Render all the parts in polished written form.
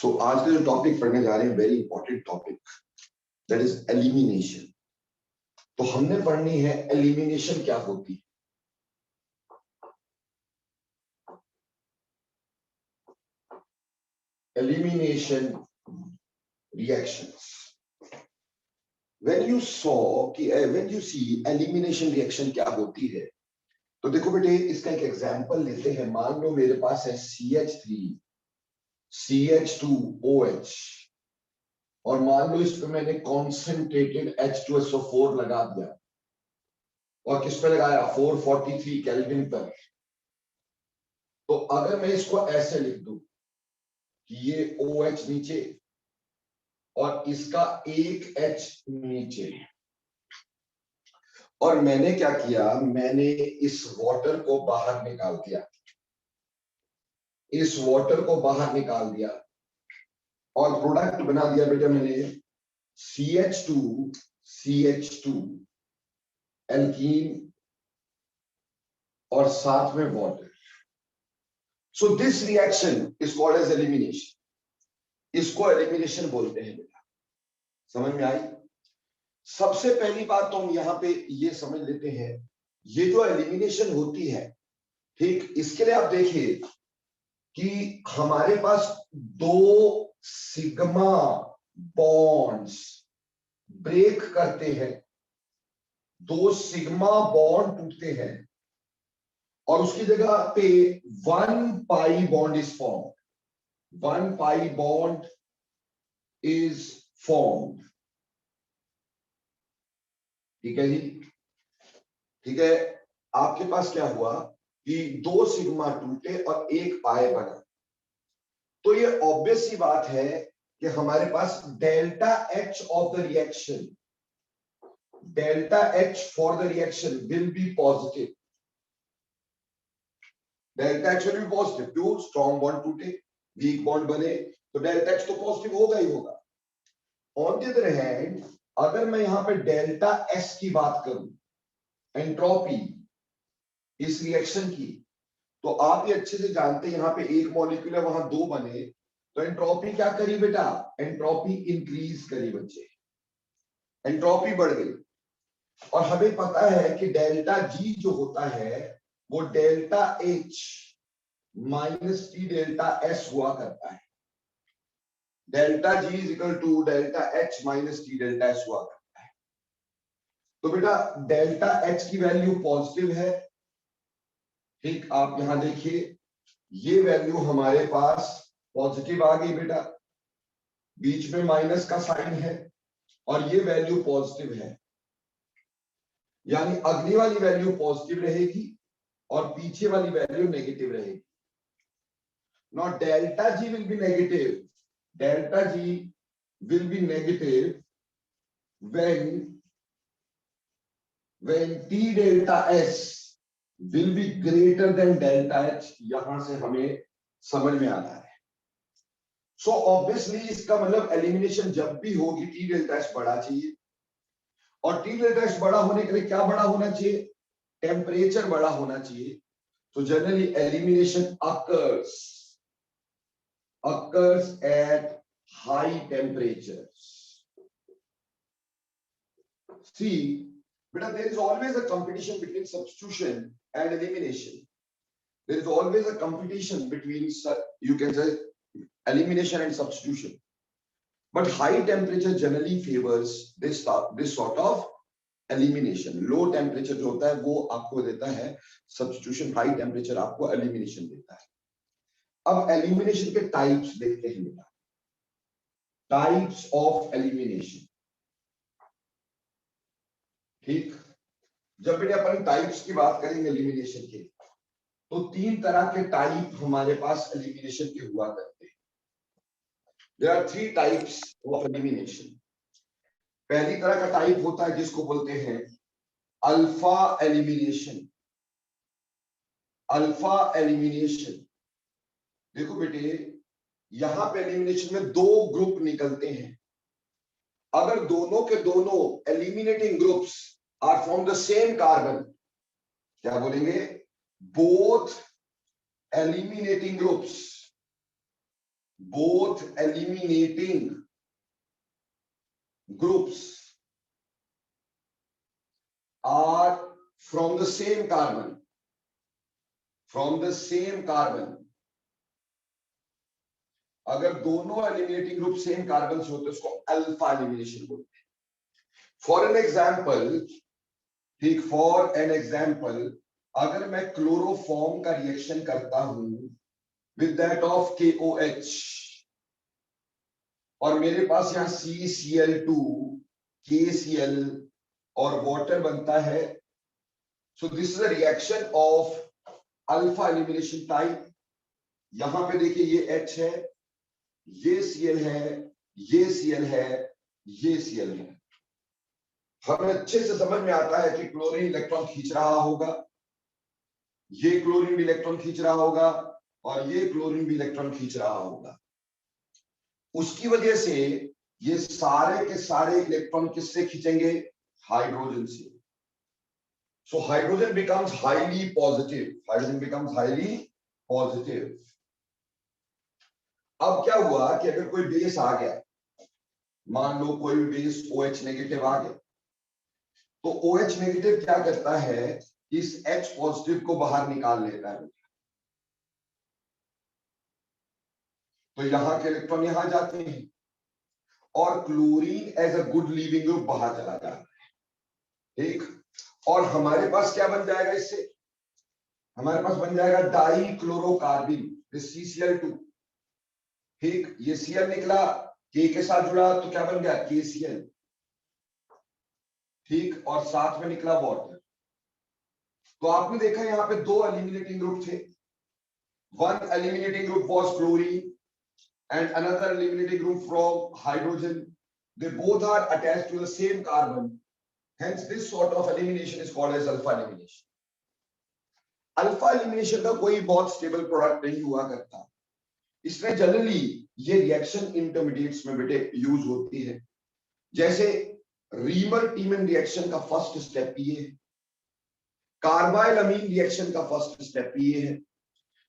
सो आज का जो टॉपिक पढ़ने जा रहे हैं very important topic, that is elimination. तो हमने पढ़नी है एलिमिनेशन क्या होती है। Elimination reactions. When you see elimination reaction क्या होती है, तो देखो बेटे इसका एक एग्जांपल लेते हैं। मान लो मेरे पास है CH3 CH2OH और मान लो इस पे मैंने कॉन्सेंट्रेटेड H2SO4 लगा दिया और किस पे लगाया 443 केल्विन पर। तो अगर मैं इसको ऐसे लिख दूं कि ये OH नीचे और इसका एक H नीचे, और मैंने क्या किया, मैंने इस वाटर को बाहर निकाल दिया, इस वाटर को बाहर निकाल दिया और प्रोडक्ट बना दिया बेटा मैंने CH2 एल्कीन और साथ में water. So this reaction is called as elimination. इसको एलिमिनेशन बोलते हैं बेटा। समझ में आई? सबसे पहली बात तो हम यहां पे ये समझ लेते हैं, ये जो एलिमिनेशन होती है, ठीक, इसके लिए आप देखिए कि हमारे पास दो सिग्मा बॉन्ड्स ब्रेक करते हैं, दो सिग्मा बॉन्ड टूटते हैं और उसकी जगह पे 1 pi bond is formed. 1 pi bond is formed. ठीक है जी, ठीक है। आपके पास क्या हुआ कि दो सिग्मा टूटे और एक पाई बना। तो ये ऑब्वियस सी बात है कि हमारे पास delta H of the reaction, delta H for the reaction will be positive. Delta H will be positive. क्यों? स्ट्रॉन्ग बॉन्ड टूटे, वीक बॉन्ड बने, तो डेल्टा H तो पॉजिटिव होगा ही होगा। ऑन द अदर हैंड, अगर मैं यहां पे डेल्टा S की बात करूं, एंट्रोपी इस रिएक्शन की, तो आप ये अच्छे से जानते हैं यहां पे एक मॉलिक्यूल है, वहां दो बने, तो एंट्रोपी क्या करी बेटा? एंट्रोपी इंक्रीज करी बच्चे, एंट्रोपी बढ़ गई। और हमें पता है कि डेल्टा G जो होता है वो delta H minus T delta S हुआ करता है। Delta G is equal to delta H minus T delta S हुआ करता है। तो बेटा डेल्टा H की वैल्यू पॉजिटिव है, ठीक। आप यहां देखिए ये वैल्यू हमारे पास पॉजिटिव आ गई बेटा, बीच में माइनस का साइन है और ये वैल्यू पॉजिटिव है, यानी अगली वाली वैल्यू पॉजिटिव रहेगी और पीछे वाली वैल्यू नेगेटिव रहेगी। Now delta G will be negative. Delta G will be negative when T delta S will be greater than delta H। यहां से हमें समझ में आता है। सो ऑब्वियसली इसका मतलब एलिमिनेशन जब भी होगी T डेल्टा S बड़ा चाहिए, और T डेल्टा S बड़ा होने के लिए क्या बड़ा होना चाहिए? टेम्परेचर बड़ा होना चाहिए। तो generally elimination occurs at high temperatures. See, but there is always a competition between substitution and elimination. There is always a competition between, you can say, elimination and substitution. But high temperature generally favors this sort of elimination. Low temperature जो होता है वो आपको देता है substitution, high temperature आपको elimination देता है। अब एलिमिनेशन के टाइप्स देखते हैं बेटा। टाइप्स ऑफ एलिमिनेशन, ठीक। जब बेटा अपन टाइप्स की बात करेंगे एलिमिनेशन के, तो तीन तरह के टाइप हमारे पास एलिमिनेशन के हुआ करते हैं। There are 3 types of elimination. पहली तरह का टाइप होता है जिसको बोलते हैं अल्फा एलिमिनेशन। अल्फा एलिमिनेशन, देखो बेटे यहां पे एलिमिनेशन में दो ग्रुप निकलते हैं। अगर दोनों के दोनों eliminating groups are from the same carbon, क्या बोलेंगे? Both eliminating groups both eliminating groups are from the same carbon, अगर दोनों एलिमिनेटिंग ग्रुप सेम कार्बन से होते हैं उसको अल्फा एलिमिनेशन बोलते हैं। फॉर एन एग्जाम्पल अगर मैं क्लोरोफॉर्म का रिएक्शन करता हूं विद दैट ऑफ KOH और मेरे पास यहां CCl2 KCl और वाटर बनता है, सो this is a reaction of alpha elimination type. यहां पे देखिए ये H है, ये Cl है, ये Cl है, ये Cl है। हमें अच्छे से समझ में आता है कि क्लोरीन इलेक्ट्रॉन खींच रहा होगा, ये क्लोरीन भी इलेक्ट्रॉन खींच रहा होगा और ये क्लोरीन भी इलेक्ट्रॉन खींच रहा होगा। उसकी वजह से ये सारे के सारे इलेक्ट्रॉन किससे खींचेंगे? हाइड्रोजन से। So hydrogen becomes highly positive. अब क्या हुआ कि अगर कोई बेस आ गया, मान लो कोई भी बेस OH नेगेटिव आ गया, तो OH नेगेटिव क्या करता है, इस H पॉजिटिव को बाहर निकाल लेता है। तो यहां के इलेक्ट्रॉन यहां जाते हैं और chlorine as a good leaving group बाहर चला जाता है। ठीक, और हमारे पास क्या बन जाएगा इससे? हमारे पास बन जाएगा डाई क्लोरोकार्बिन CCl2। ठीक, ये Cl निकला, K के साथ जुड़ा तो क्या बन गया? KCl। ठीक, और साथ में निकला वाटर। तो आपने देखा यहां पे दो एलिमिनेटिंग ग्रुप थे। One eliminating group was chlorine and another eliminating group from hydrogen. They both are attached to the same carbon. Hence, this sort of elimination is called as alpha elimination. Alpha elimination का कोई बहुत stable product नहीं हुआ करता, इसमें generally ये reaction intermediates में बेटे यूज होती है। जैसे रीमर टीमन रिएक्शन का फर्स्ट स्टेप ये है, कार्बाइल अमीन रिएक्शन का फर्स्ट स्टेप ये है।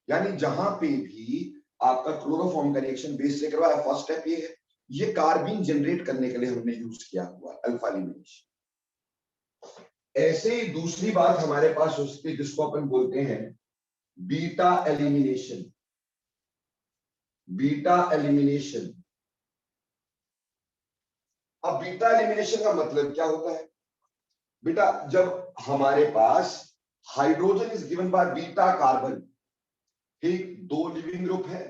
यानी जहां पे भी आपका क्लोरोफॉर्म का रिएक्शन बेस से करवाया, फर्स्ट स्टेप ये है। ये कार्बिन जनरेट करने के लिए हमने यूज किया हुआ अल्फा एलिमिनेशन। ऐसे ही दूसरी बात हमारे पास उसकी जिसको अपन बोलते हैं बीटा एलिमिनेशन। अब बीटा एलिमिनेशन का मतलब क्या होता है बेटा? जब हमारे पास hydrogen is given by beta carbon, ठीक, दो लिविंग ग्रुप है,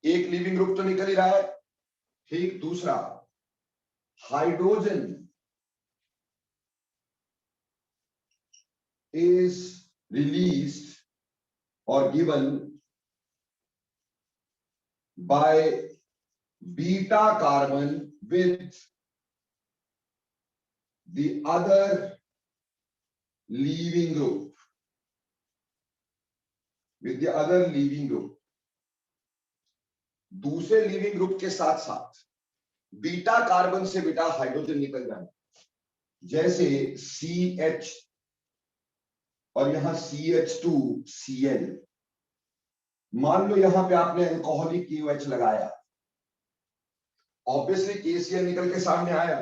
एक लिविंग ग्रुप तो निकल ही रहा है, ठीक, दूसरा hydrogen is released or given by beta carbon with the other leaving group, दूसरे लिविंग ग्रुप के साथ साथ बीटा कार्बन से बेटा हाइड्रोजन निकल जाना। जैसे CH और यहां CH2Cl। मान लो यहां पे आपने अल्कोहलिक KOH लगाया, ऑब्वियसली KCl निकल के सामने आया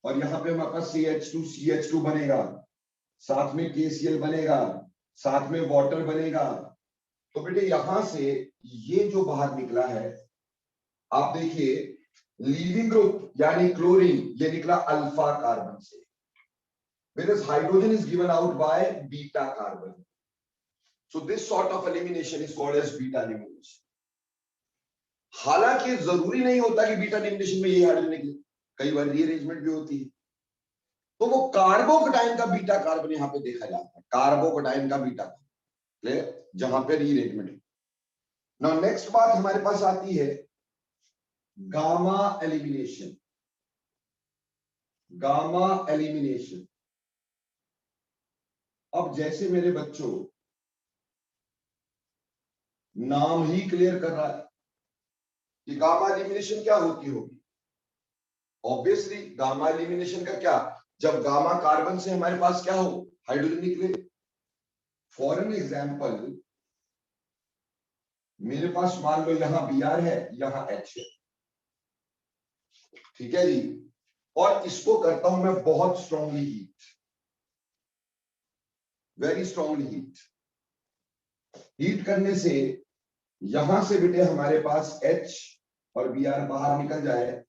और यहां पे हमारे पास CH2 बनेगा, साथ में KCl बनेगा, साथ में वाटर बनेगा। तो बेटे यहां से ये जो बाहर निकला है, आप देखिए लीविंग ग्रुप यानी क्लोरीन, ये निकला अल्फा कार्बन से, whereas hydrogen is given out by beta carbon. So this sort of elimination is called as beta elimination. हालांकि जरूरी नहीं होता कि बीटा एलिमिनेशन में ये हाइड्रोजन निकले, कई बार रीअरेंजमेंट भी होती है, तो वो कार्बोकेटाइन का बीटा कार्बन यहां पे देखा जाता है, कार्बोकेटाइन का बीटा कार्बन जहां पे रीअरेंजमेंट है। नाउ नेक्स्ट बात हमारे पास आती है गामा एलिमिनेशन। अब जैसे मेरे बच्चों नाम ही क्लियर कर रहा है कि गामा एलिमिनेशन क्या होती होगी। ऑब्वियसली गामा एलिमिनेशन का क्या, जब गामा कार्बन से हमारे पास क्या हो, हाइड्रोजन निकले। फॉर एन एग्जाम्पल मेरे पास मान लो यहां Br है, यहां H है, ठीक है जी। और इसको करता हूं मैं बहुत strongly heat, very strongly heat करने से यहां से बेटे हमारे पास H और Br बाहर निकल जाए,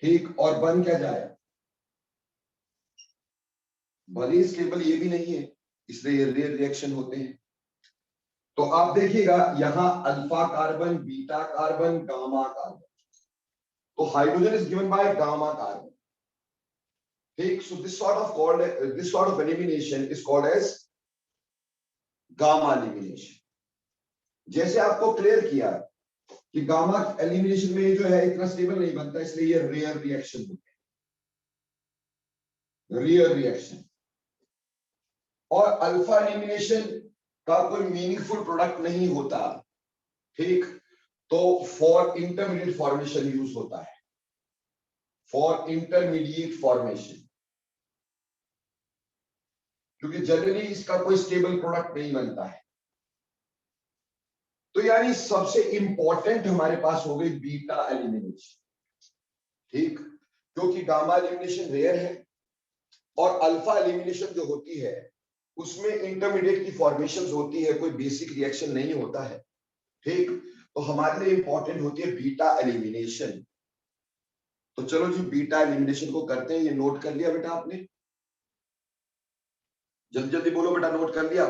ठीक, और बन क्या जाए, भले स्टेबल ये भी नहीं है, इसलिए ये रेयर रिएक्शन होते हैं। तो आप देखिएगा यहां alpha carbon, beta carbon, gamma carbon, तो hydrogen is given by gamma carbon, ठीक। So this sort of elimination is called as gamma elimination. जैसे आपको क्लियर किया कि गामा एलिमिनेशन में जो है इतना स्टेबल नहीं बनता, इसलिए ये रेयर रिएक्शन होते हैं, रेयर रिएक्शन। और अल्फा एलिमिनेशन का कोई मीनिंगफुल प्रोडक्ट नहीं होता, ठीक। तो फॉर इंटरमीडिएट फॉर्मेशन यूज होता है, फॉर इंटरमीडिएट फॉर्मेशन, क्योंकि जनरली इसका कोई स्टेबल प्रोडक्ट नहीं बनता है। तो यानी सबसे इंपॉर्टेंट हमारे पास हो गई बीटा एलिमिनेशन, ठीक, क्योंकि गामा एलिमिनेशन रेयर है और अल्फा एलिमिनेशन जो होती है उसमें इंटरमीडिएट की फॉर्मेशन होती है, कोई बेसिक रिएक्शन नहीं होता है, ठीक। तो हमारे लिए इंपॉर्टेंट होती है बीटा एलिमिनेशन। तो चलो जी बीटा एलिमिनेशन को करते हैं। ये नोट कर लिया बेटा आपने? जल्दी जल्दी बोलो बेटा, नोट कर लिया?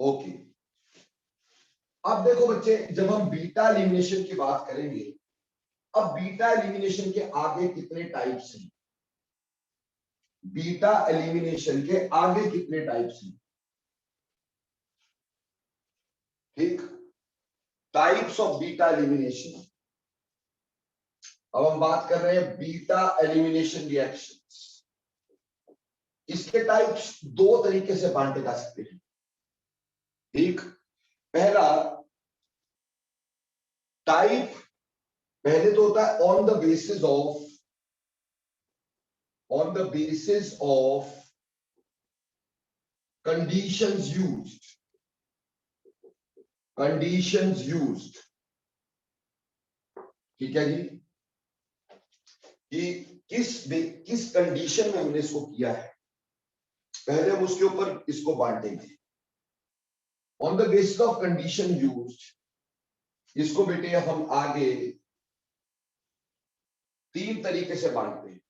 ओके। अब देखो बच्चे, जब हम बीटा एलिमिनेशन की बात करेंगे, अब बीटा एलिमिनेशन के आगे कितने टाइप्स हैं? बीटा एलिमिनेशन के आगे कितने टाइप्स हैं? ठीक, टाइप्स ऑफ बीटा एलिमिनेशन। अब हम बात कर रहे हैं बीटा एलिमिनेशन रिएक्शंस। इसके टाइप्स दो तरीके से बांटे जा सकते हैं। एक, पहला टाइप, पहले तो होता है on the basis of conditions used, ठीक है जी, कि किस कंडीशन में हमने इसको किया है, पहले हम उसके ऊपर इसको बांटेंगे। On the basis of condition used, इसको बेटे हम आगे तीन तरीके से बांटते हैं,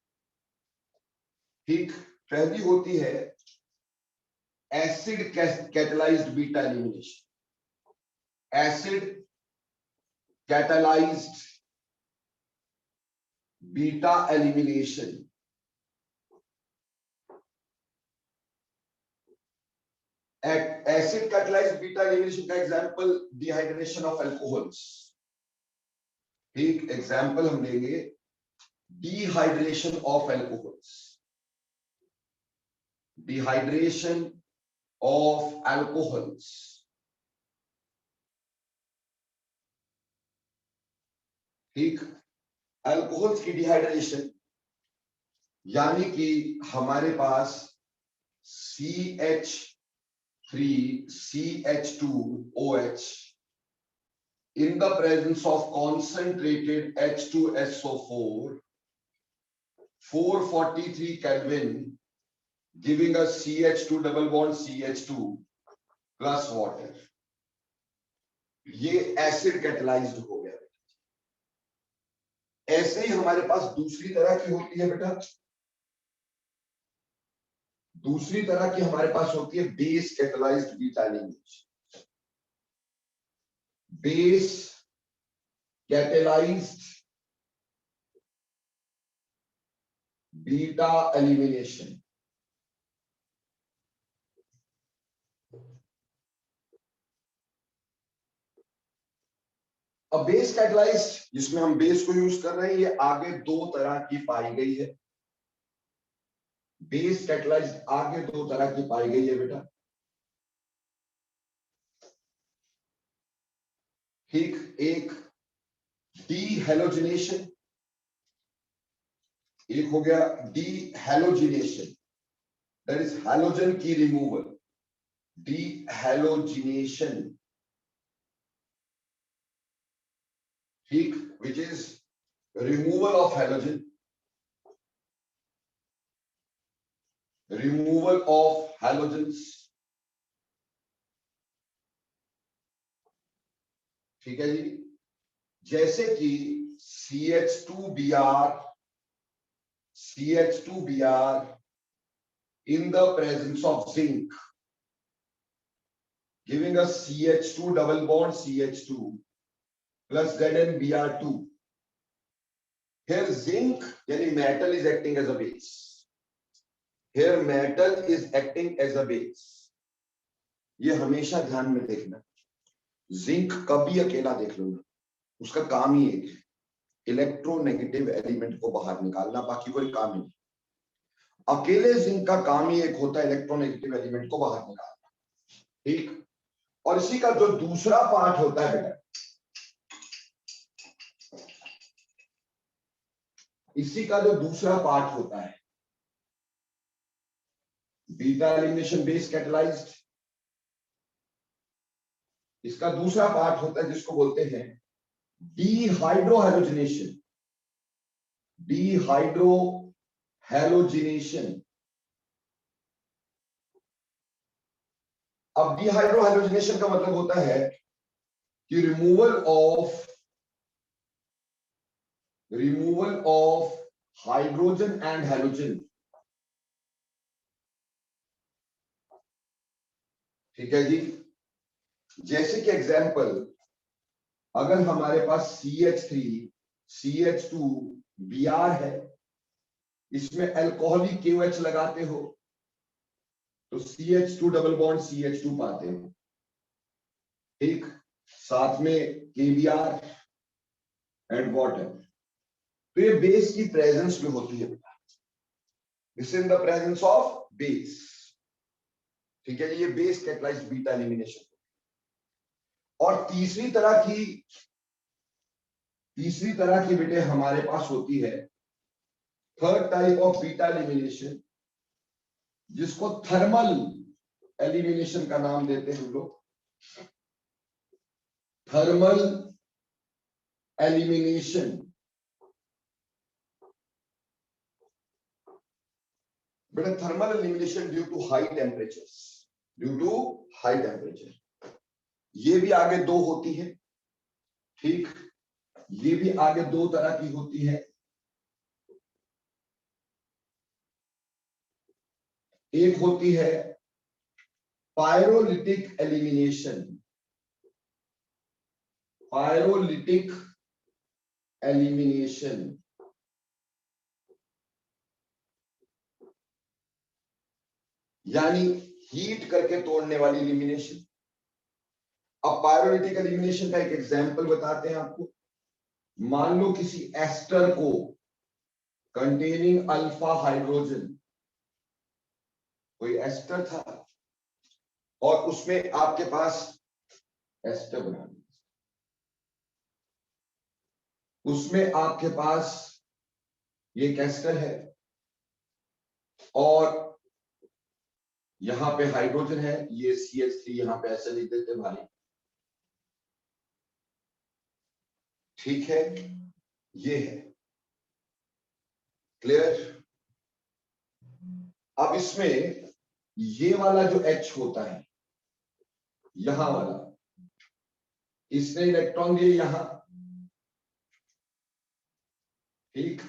ठीक। पहली होती है acid catalysed beta elimination, acid catalysed beta elimination. Acid catalysed beta elimination का एग्जांपल डिहाइड्रेशन ऑफ अल्कोहल्स, ठीक, एग्जांपल हम लेंगे dehydration of alcohols, dehydration of alcohols, ठीक। अल्कोहल्स की डिहाइड्रेशन यानी कि हमारे पास CH3CH2OH in the presence of concentrated H2SO4, 443 Kelvin, giving us CH2 double bond CH2 plus water. ये एसिड कैटलाइज्ड हो गया। ऐसे ही हमारे पास दूसरी तरह की होती है बेटा, दूसरी तरह की हमारे पास होती है base catalysed beta elimination, base catalysed beta elimination. अब बेस कैटलाइज्ड जिसमें हम बेस को यूज कर रहे हैं, ये आगे दो तरह की पाई गई है। बेस कैटलाइज्ड आगे दो तरह की पाई गई है बेटा, ठीक। एक डीहैलोजिनेशन, एक हो गया डीहैलोजिनेशन। दैट इज हैलोजन की रिमूवल, डीहैलोजिनेशन, ठीक, which is removal of halogen, removal of halogens, ठीक है जी। जैसे कि CH2Br, CH2Br in the presence of zinc giving us CH2 double bond CH2 plus ZnBr2. Here zinc यानी metal is acting as a base. Here metal is acting as a base. ये हमेशा ध्यान में देखना, जिंक कभी अकेला देख लो ना, उसका काम ही एक है, इलेक्ट्रोनेगेटिव एलिमेंट को बाहर निकालना, बाकी कोई काम ही नहीं। अकेले जिंक का काम ही एक होता है, इलेक्ट्रोनेगेटिव एलिमेंट को बाहर निकालना, ठीक। और इसी का जो दूसरा पार्ट होता है बेटा, इसी का जो दूसरा पार्ट होता है, बीटा एलिमिनेशन बेस कैटलाइज्ड, इसका दूसरा पार्ट होता है जिसको बोलते हैं डीहाइड्रोहैलोजिनेशन, डीहाइड्रोहैलोजिनेशन। अब डीहाइड्रोहैलोजिनेशन का मतलब होता है कि removal of hydrogen and halogen, ठीक है जी। जैसे कि एग्जांपल, अगर हमारे पास CH3 CH2Br है, इसमें अल्कोहलिक KOH लगाते हो तो CH2 डबल बॉन्ड CH2 पाते हो, ठीक, साथ में KBr एंड वाटर। तो ये बेस की प्रेजेंस में होती है, this in the presence of base, ठीक है, ये बेस कैटलाइज्ड बीटा एलिमिनेशन। और तीसरी तरह की बेटे हमारे पास होती है third type of beta elimination, जिसको थर्मल एलिमिनेशन का नाम देते हैं हम लोग, थर्मल एलिमिनेशन। बेटा thermal elimination due to high temperatures, due to high temperature, ये भी आगे दो होती है, ठीक, ये भी आगे दो तरह की होती है। एक होती है पायरोलिटिक एलिमिनेशन, पायरोलिटिक एलिमिनेशन, यानी हीट करके तोड़ने वाली एलिमिनेशन। अब पायरोलिटिक एलिमिनेशन का एक एग्जांपल बताते हैं आपको। मान लो किसी एस्टर को कंटेनिंग अल्फा हाइड्रोजन, कोई एस्टर था और उसमें आपके पास एस्टर बना, उसमें आपके पास ये एस्टर है और यहां पे हाइड्रोजन है, ये CH3 यहां पे ऐसे लिख देते भाई, ठीक है, ये है क्लियर। अब इसमें ये वाला जो H होता है, यहां वाला, इसने इलेक्ट्रॉन दिए यहां, ठीक,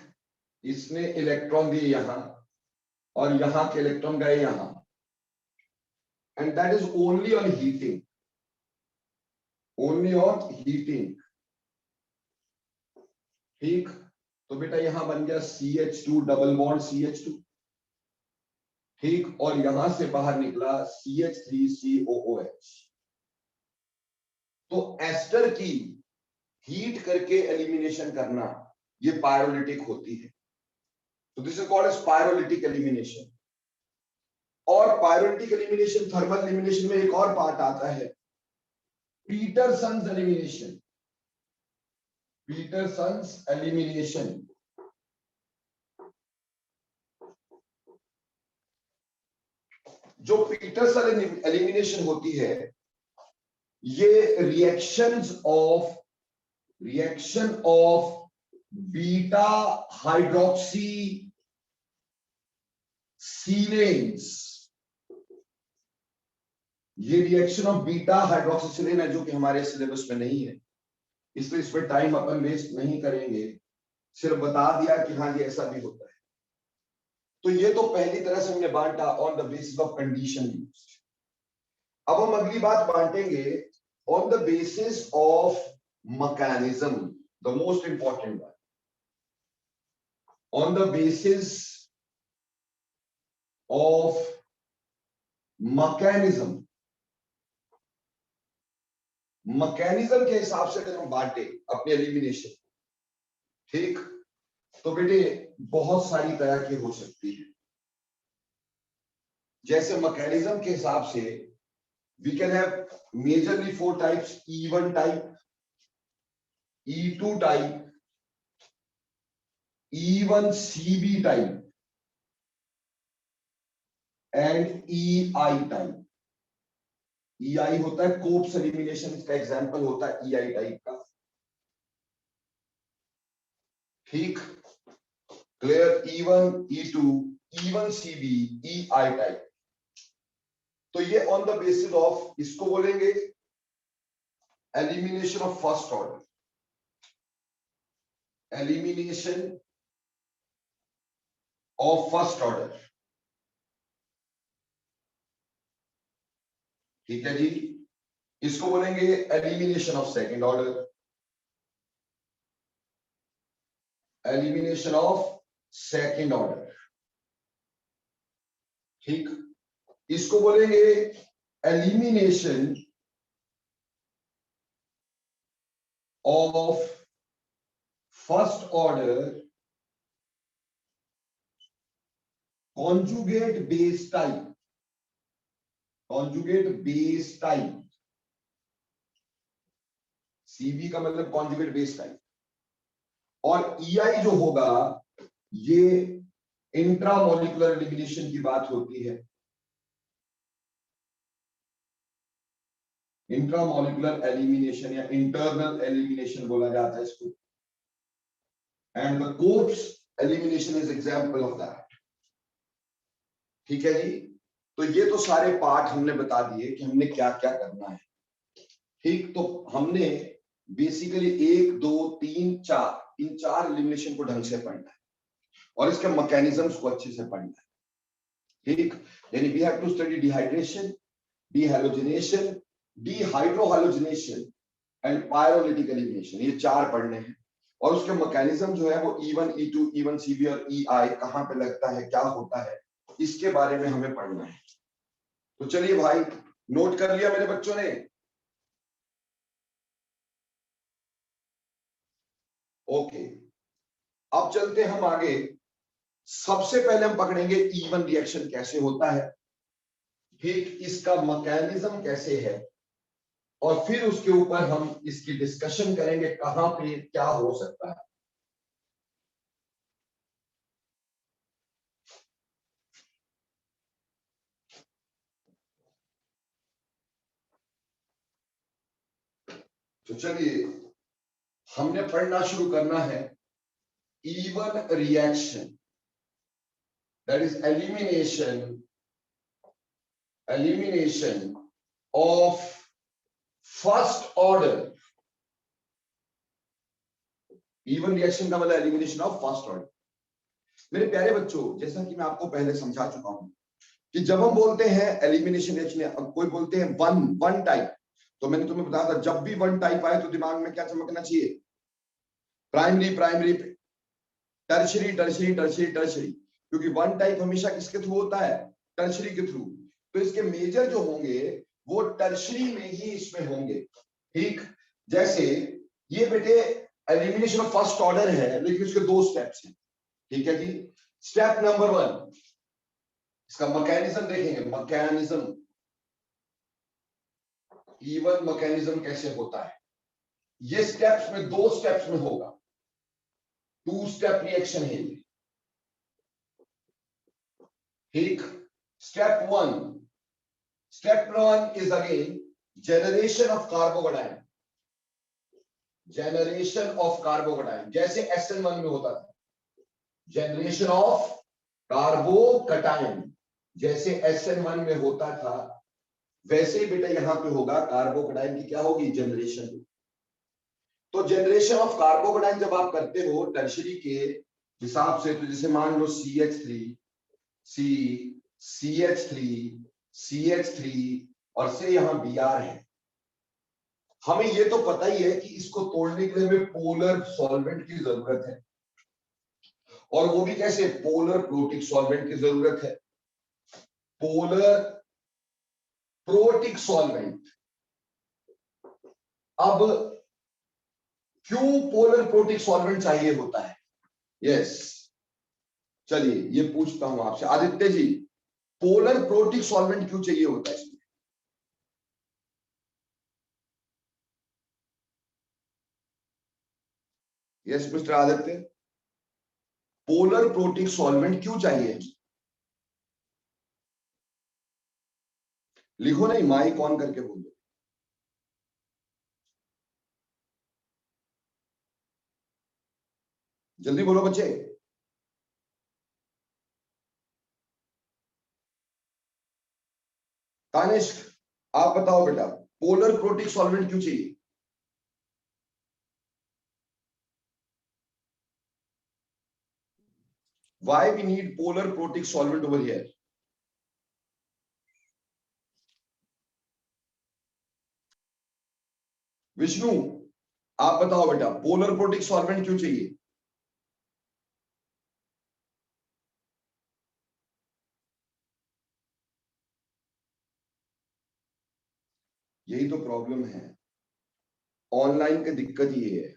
इसने इलेक्ट्रॉन दिए यहां और यहां के इलेक्ट्रॉन गए यहां, and that is only on heating, only on heating, ठीक। तो बेटा यहां बन गया CH2 डबल बॉन्ड CH2, ठीक, और यहां से बाहर निकला CH3COOH। तो एस्टर की हीट करके एलिमिनेशन करना, ये पायरोलिटिक होती है, तो this is called as pyrolytic elimination. और पायरोलिटिक एलिमिनेशन, थर्मल एलिमिनेशन में एक और पार्ट आता है, पीटरसन्स एलिमिनेशन, पीटरसन्स एलिमिनेशन। जो पीटरसन एलिमिनेशन होती है, ये रिएक्शन ऑफ बीटा हाइड्रोक्सी सीलेन्स, ये रिएक्शन ऑफ बीटा हाइड्रोक्सीसिलेन है, जो कि हमारे सिलेबस में नहीं है, इसलिए इस पर टाइम अपन वेस्ट नहीं करेंगे, सिर्फ बता दिया कि हाँ ये ऐसा भी होता है। तो ये तो पहली तरह से हमने बांटा on the basis of condition used. अब हम अगली बात बांटेंगे on the basis of mechanism, the most important one, on the basis of mechanism. Mechanism के हिसाब से अगर हम बांटे अपने एलिमिनेशन, ठीक, तो बेटे बहुत सारी तरह की हो सकती है। जैसे मैकेनिज्म के हिसाब से we can have majorly 4 types: E1 type, E2 type, E1CB type and EI type. EI होता है कोप्स एलिमिनेशन, इसका एग्जांपल होता है EI टाइप का, ठीक, clear. E1, E2, E1CB, EI type. तो ये ऑन द बेसिस ऑफ, इसको बोलेंगे elimination of first order, elimination of first order, ठीक है जी। इसको बोलेंगे elimination of second order, elimination of second order, ठीक। इसको बोलेंगे elimination of first order conjugate base type, conjugate base type, CB का मतलब कॉन्जुगेट बेस टाइप। और ईआई जो होगा ये इंट्रामोलिकुलर एलिमिनेशन की बात होती है, इंट्रामोलिकुलर एलिमिनेशन या इंटरनल एलिमिनेशन बोला जाता है इसको, and the cops elimination is example of that, ठीक है जी। तो ये तो सारे पार्ट हमने बता दिए कि हमने क्या क्या करना है, ठीक। तो हमने बेसिकली 1 2 3 4 इन 4 एलिमिनेशन को ढंग से पढ़ना है और इसके मैकेनिज्म्स को अच्छे से पढ़ना है, ठीक। यानी we have to study dehydration, dehalogenation, dehydrohalogenation and pyrolytic elimination, ये 4 पढ़ने हैं। और उसके मैकेनिज्म जो है वो E1, E2, E1CB और EI कहां पे लगता है, क्या होता है, इसके बारे में हमें पढ़ना है। तो चलिए भाई, नोट कर लिया मेरे बच्चों ने? ओके, अब चलते हम आगे। सबसे पहले हम पकड़ेंगे E1 रिएक्शन कैसे होता है, ठीक, इसका मैकेनिज्म कैसे है, और फिर उसके ऊपर हम इसकी डिस्कशन करेंगे कहां पे क्या हो सकता है। तो चलिए हमने पढ़ना शुरू करना है E1 reaction, that is elimination of first order. E1 reaction का मतलब एलिमिनेशन ऑफ फर्स्ट ऑर्डर। मेरे प्यारे बच्चों, जैसा कि मैं आपको पहले समझा चुका हूं कि जब हम बोलते हैं एलिमिनेशन रिएक्शन, कोई बोलते हैं वन टाइप, तो मैंने तुम्हें बताया था जब भी 1 टाइप आए तो दिमाग में क्या चमकना चाहिए, primary primary, tertiary tertiary tertiary tertiary, क्योंकि 1 टाइप हमेशा किसके थ्रू होता है, टर्शरी के थ्रू। तो इसके मेजर जो होंगे वो टर्शरी में ही इसमें होंगे, ठीक। जैसे ये बेटे एलिमिनेशन ऑफ फर्स्ट ऑर्डर है, लेकिन इसके 2 स्टेप्स हैं, ठीक है जी। स्टेप नंबर 1, इसका मैकेनिज्म देखेंगे, मैकेनिज्म E1 मैकेनिज्म कैसे होता है। ये स्टेप्स में 2 स्टेप्स में होगा, 2 स्टेप रिएक्शन है ये, ठीक। Step 1, Step 1 is again generation of carbocation, generation of carbocation, जैसे SN1 में होता था जनरेशन ऑफ कार्बोकैटायन, जैसे SN1 में होता था वैसे ही बेटा यहां पे होगा, कार्बोकैटायन की क्या होगी, जनरेशन। तो जनरेशन ऑफ कार्बोकैटायन जब आप करते हो टर्शरी के हिसाब से, तो जैसे मान लो CH3 C CH3 CH3 और से यहां Br है, हमें ये तो पता ही है कि इसको तोड़ने के लिए हमें पोलर सॉल्वेंट की जरूरत है, और वो भी कैसे, पोलर प्रोटिक सॉल्वेंट की जरूरत है, पोलर प्रोटिक सॉल्वेंट। अब क्यों पोलर प्रोटिक सॉल्वेंट चाहिए होता है, यस चलिए ये पूछता हूं आपसे Aditya ji, polar protic solvent क्यों चाहिए होता है इसमें? Yes mister Aditya, polar protic solvent क्यों चाहिए? लिखो नहीं, माइक ऑन करके बोलो। जल्दी बोलो बच्चे। तानिष्क आप बताओ बेटा, पोलर प्रोटिक सॉल्वेंट क्यों चाहिए? Why we need polar protic solvent over here? Vishnu आप बताओ बेटा, पोलर प्रोटिक सॉल्वेंट क्यों चाहिए? यही तो प्रॉब्लम है, ऑनलाइन की दिक्कत ये है,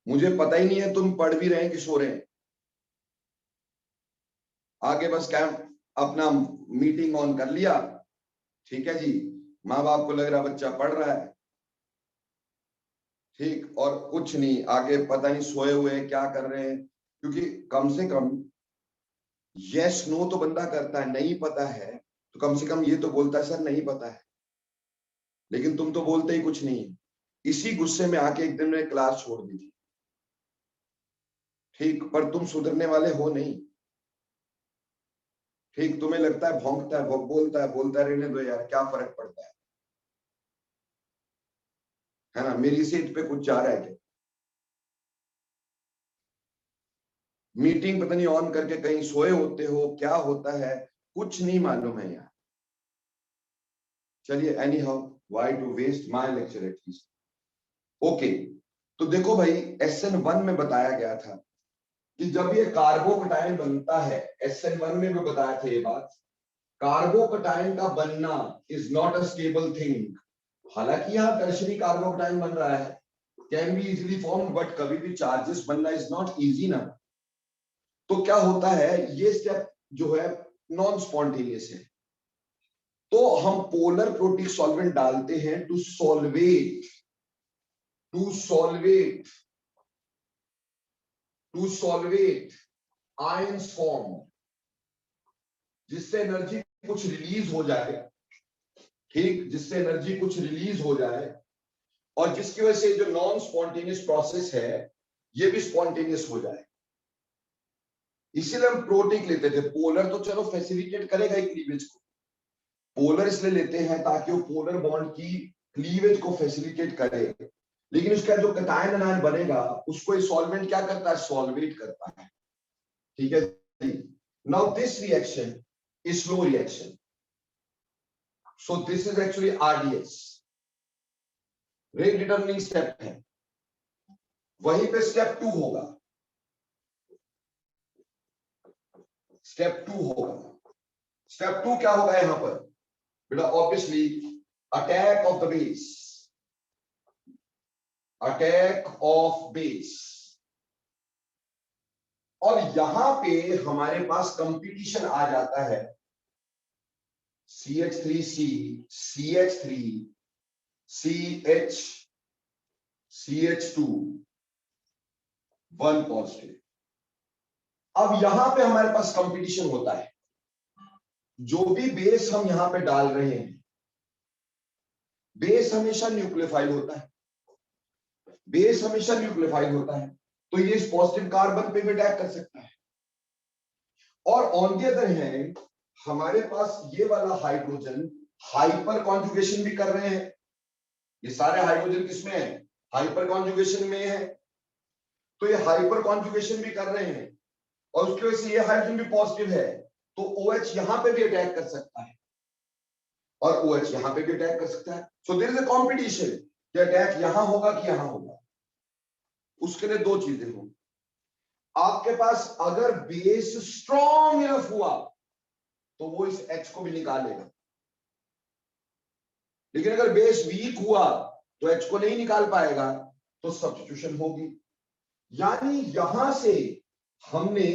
मुझे पता ही नहीं है तुम पढ़ भी रहे हैं कि सो रहे हैं। आगे बस क्या, अपना मीटिंग ऑन कर लिया, ठीक है जी, माँ बाप को लग रहा बच्चा पढ़ रहा है, ठीक, और कुछ नहीं, आगे पता नहीं सोए हुए हैं क्या कर रहे हैं, क्योंकि कम से कम यस नो तो बंदा करता है, नहीं पता है तो कम से कम ये तो बोलता है सर नहीं पता है, लेकिन तुम तो बोलते ही कुछ नहीं। इसी गुस्से में आके एक दिन मैंने क्लास छोड़ दी थी, ठीक, पर तुम सुधरने वाले हो नहीं, ठीक, तुम्हें लगता है भौंकता है, बोलता है, बोलता रहने दो यार, क्या फर्क पड़ता है ना, मेरी सीट पे कुछ जा रहा है क्या? मीटिंग पता नहीं ऑन करके कहीं सोए होते हो, क्या होता है कुछ नहीं मालूम है यार। चलिए anyhow, why to waste my lecture at least. Okay, तो देखो भाई SN1 में बताया गया था कि जब ये कार्बोकैटायन बनता है, SN1 में भी बताया था ये बात, कार्बोकैटायन का बनना is not a stable thing. हालांकि यहाँ टर्शरी कार्बोकैटायन बन रहा है, can be easily form, but कभी भी चार्जेस बनना इज नॉट इजी ना। तो क्या होता है, ये स्टेप जो है नॉन स्पॉन्टेनियस है, तो हम पोलर प्रोटिक सॉल्वेंट डालते हैं to solvate, to solvate, to solvate ions form, जिससे एनर्जी कुछ रिलीज हो जाए, ठीक, जिससे एनर्जी कुछ रिलीज हो जाए, और जिसकी वजह से जो नॉन स्पॉन्टेनियस प्रोसेस है ये भी स्पॉन्टेनियस हो जाए। इसीलिए हम प्रोटिक लेते थे, पोलर तो चलो फैसिलिटेट करेगा ही क्लीवेज को, पोलर इसलिए लेते हैं ताकि वो पोलर बॉन्ड की क्लीवेज को फैसिलिटेट करे, लेकिन उसका जो कैटायन आयन बनेगा उसको सॉल्वेंट क्या करता है, सॉल्वेट करता है, ठीक है जी। Now this reaction is slow reaction, so this is actually RDS, rate determining step है, वहीं पे स्टेप 2 होगा, स्टेप 2 होगा। स्टेप 2 क्या होगा यहां पर बेटा, obviously attack of the base, attack of base, और यहां पे हमारे पास कंपटीशन आ जाता है, CH3C CH3 CH CH2 1 positive. अब यहां पे हमारे पास कंपटीशन होता है, जो भी बेस हम यहां पे डाल रहे हैं, बेस हमेशा न्यूक्लियोफाइल होता है, बेस हमेशा न्यूक्लियोफाइल होता है, तो ये इस पॉजिटिव कार्बन पे भी अटैक कर सकता है। और ऑन द अदर हैंड हमारे पास ये वाला हाइड्रोजन हाइपर कॉन्जुगेशन भी कर रहे हैं, ये सारे हाइड्रोजन किसमें है, हाइपर कॉन्जुगेशन में है, तो ये हाइपर कॉन्जुगेशन भी कर रहे हैं और उसकी वजह से ये हाइड्रोजन भी पॉजिटिव है, तो OH यहां पे भी अटैक कर सकता है और OH यहां पे भी अटैक कर सकता है। So there is a competition कि अटैक यहां होगा कि यहां होगा। उसके लिए दो चीजें होंगी, आपके पास अगर बेस स्ट्रॉन्ग इनफ हुआ तो वो इस H को भी निकालेगा, लेकिन अगर बेस वीक हुआ तो H को नहीं निकाल पाएगा, तो सब्स्टिट्यूशन होगी। यानी यहां से हमने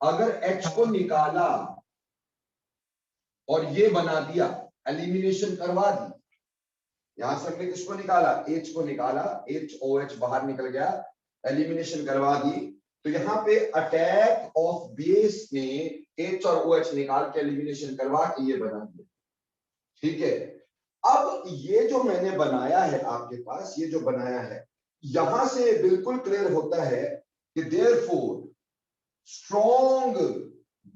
अगर H को निकाला और ये बना दिया, एलिमिनेशन करवा दी, यहां से हमने किसको निकाला, H को निकाला, HOH बाहर निकल गया, एलिमिनेशन करवा दी, तो यहां पे अटैक ऑफ बेस ने H और OH निकाल के एलिमिनेशन करवा के ये बना दिया। ठीक है, अब ये जो मैंने बनाया है आपके पास, ये जो बनाया है, यहां से बिल्कुल क्लियर होता है कि therefore strong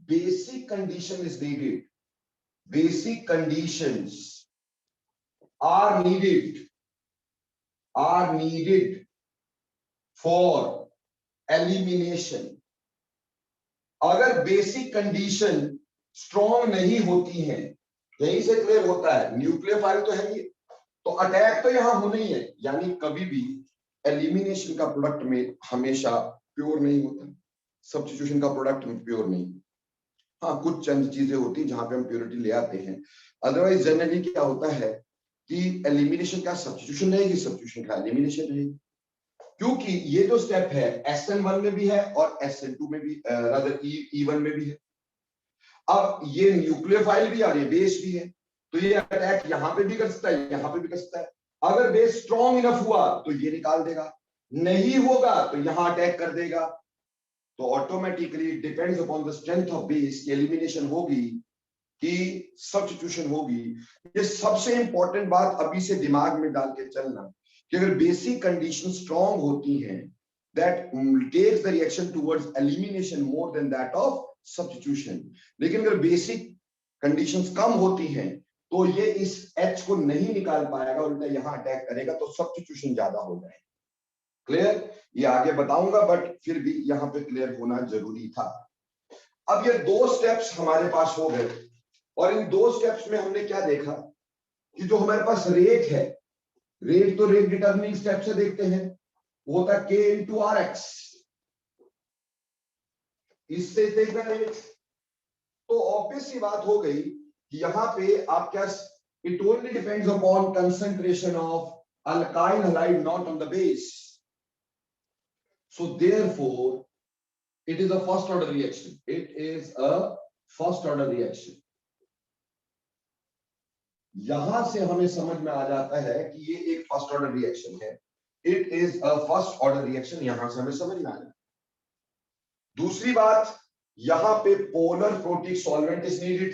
basic condition is needed, basic conditions are needed for elimination। अगर बेसिक कंडीशन स्ट्रॉन्ग नहीं होती है, यहीं से क्लियर होता है, न्यूक्लियोफाइल तो है ये, तो अटैक तो यहां होना ही है, यानी कभी भी एलिमिनेशन का प्रोडक्ट में हमेशा प्योर नहीं होता, सब्स्टिट्यूशन का प्रोडक्ट में प्योर नहीं। हाँ, कुछ चंद चीजें होती है जहां पे हम प्योरिटी ले आते हैं, अदरवाइज जनरली क्या होता है कि एलिमिनेशन का सब्स्टिट्यूशन रहेगी, सब्स्टिट्यूशन का एलिमिनेशन रहेगी, क्योंकि ये जो स्टेप है SN1 में भी है और SN2 में भी, रादर E1 में भी है। अब ये न्यूक्लियोफाइल भी और ये बेस भी है, तो ये अटैक यहां पे भी कर सकता है, यहां पे भी कर सकता है। अगर बेस स्ट्रॉन्ग इनफ हुआ तो ये निकाल देगा, नहीं होगा तो यहां अटैक कर देगा, तो automatically depends upon the strength of base, elimination होगी कि सब्स्टिट्यूशन होगी। ये सबसे इंपॉर्टेंट बात अभी से दिमाग में डाल के चलना कि अगर बेसिक कंडीशन स्ट्रॉन्ग होती हैं, that takes the reaction towards elimination more than that of substitution. लेकिन अगर बेसिक कंडीशंस कम होती हैं तो ये इस H को नहीं निकाल पाएगा, उल्टा यहां अटैक करेगा, तो सब्स्टिट्यूशन ज्यादा हो जाएगा। क्लियर? ये आगे बताऊंगा, बट फिर भी यहां पे क्लियर होना जरूरी था। अब ये दो स्टेप्स हमारे पास हो गए, और इन दो स्टेप्स में हमने क्या देखा कि जो हमारे पास रेट है, रेट तो रेट डिटरमिनिंग स्टेप से देखते हैं, वो होता है K इंटू RX, इससे देखना रेट। तो ऑब्वियस सी बात हो गई कि यहां पे आप क्या, it only depends upon concentration of alkyl halide not on the base, so therefore it is a first order reaction, it is a first order reaction। यहां से हमें समझ में आ जाता है कि ये एक फर्स्ट ऑर्डर रिएक्शन है, it is a first order reaction, यहां से हमें समझ में आ जाता है। दूसरी बात, यहां पे polar protic solvent is needed.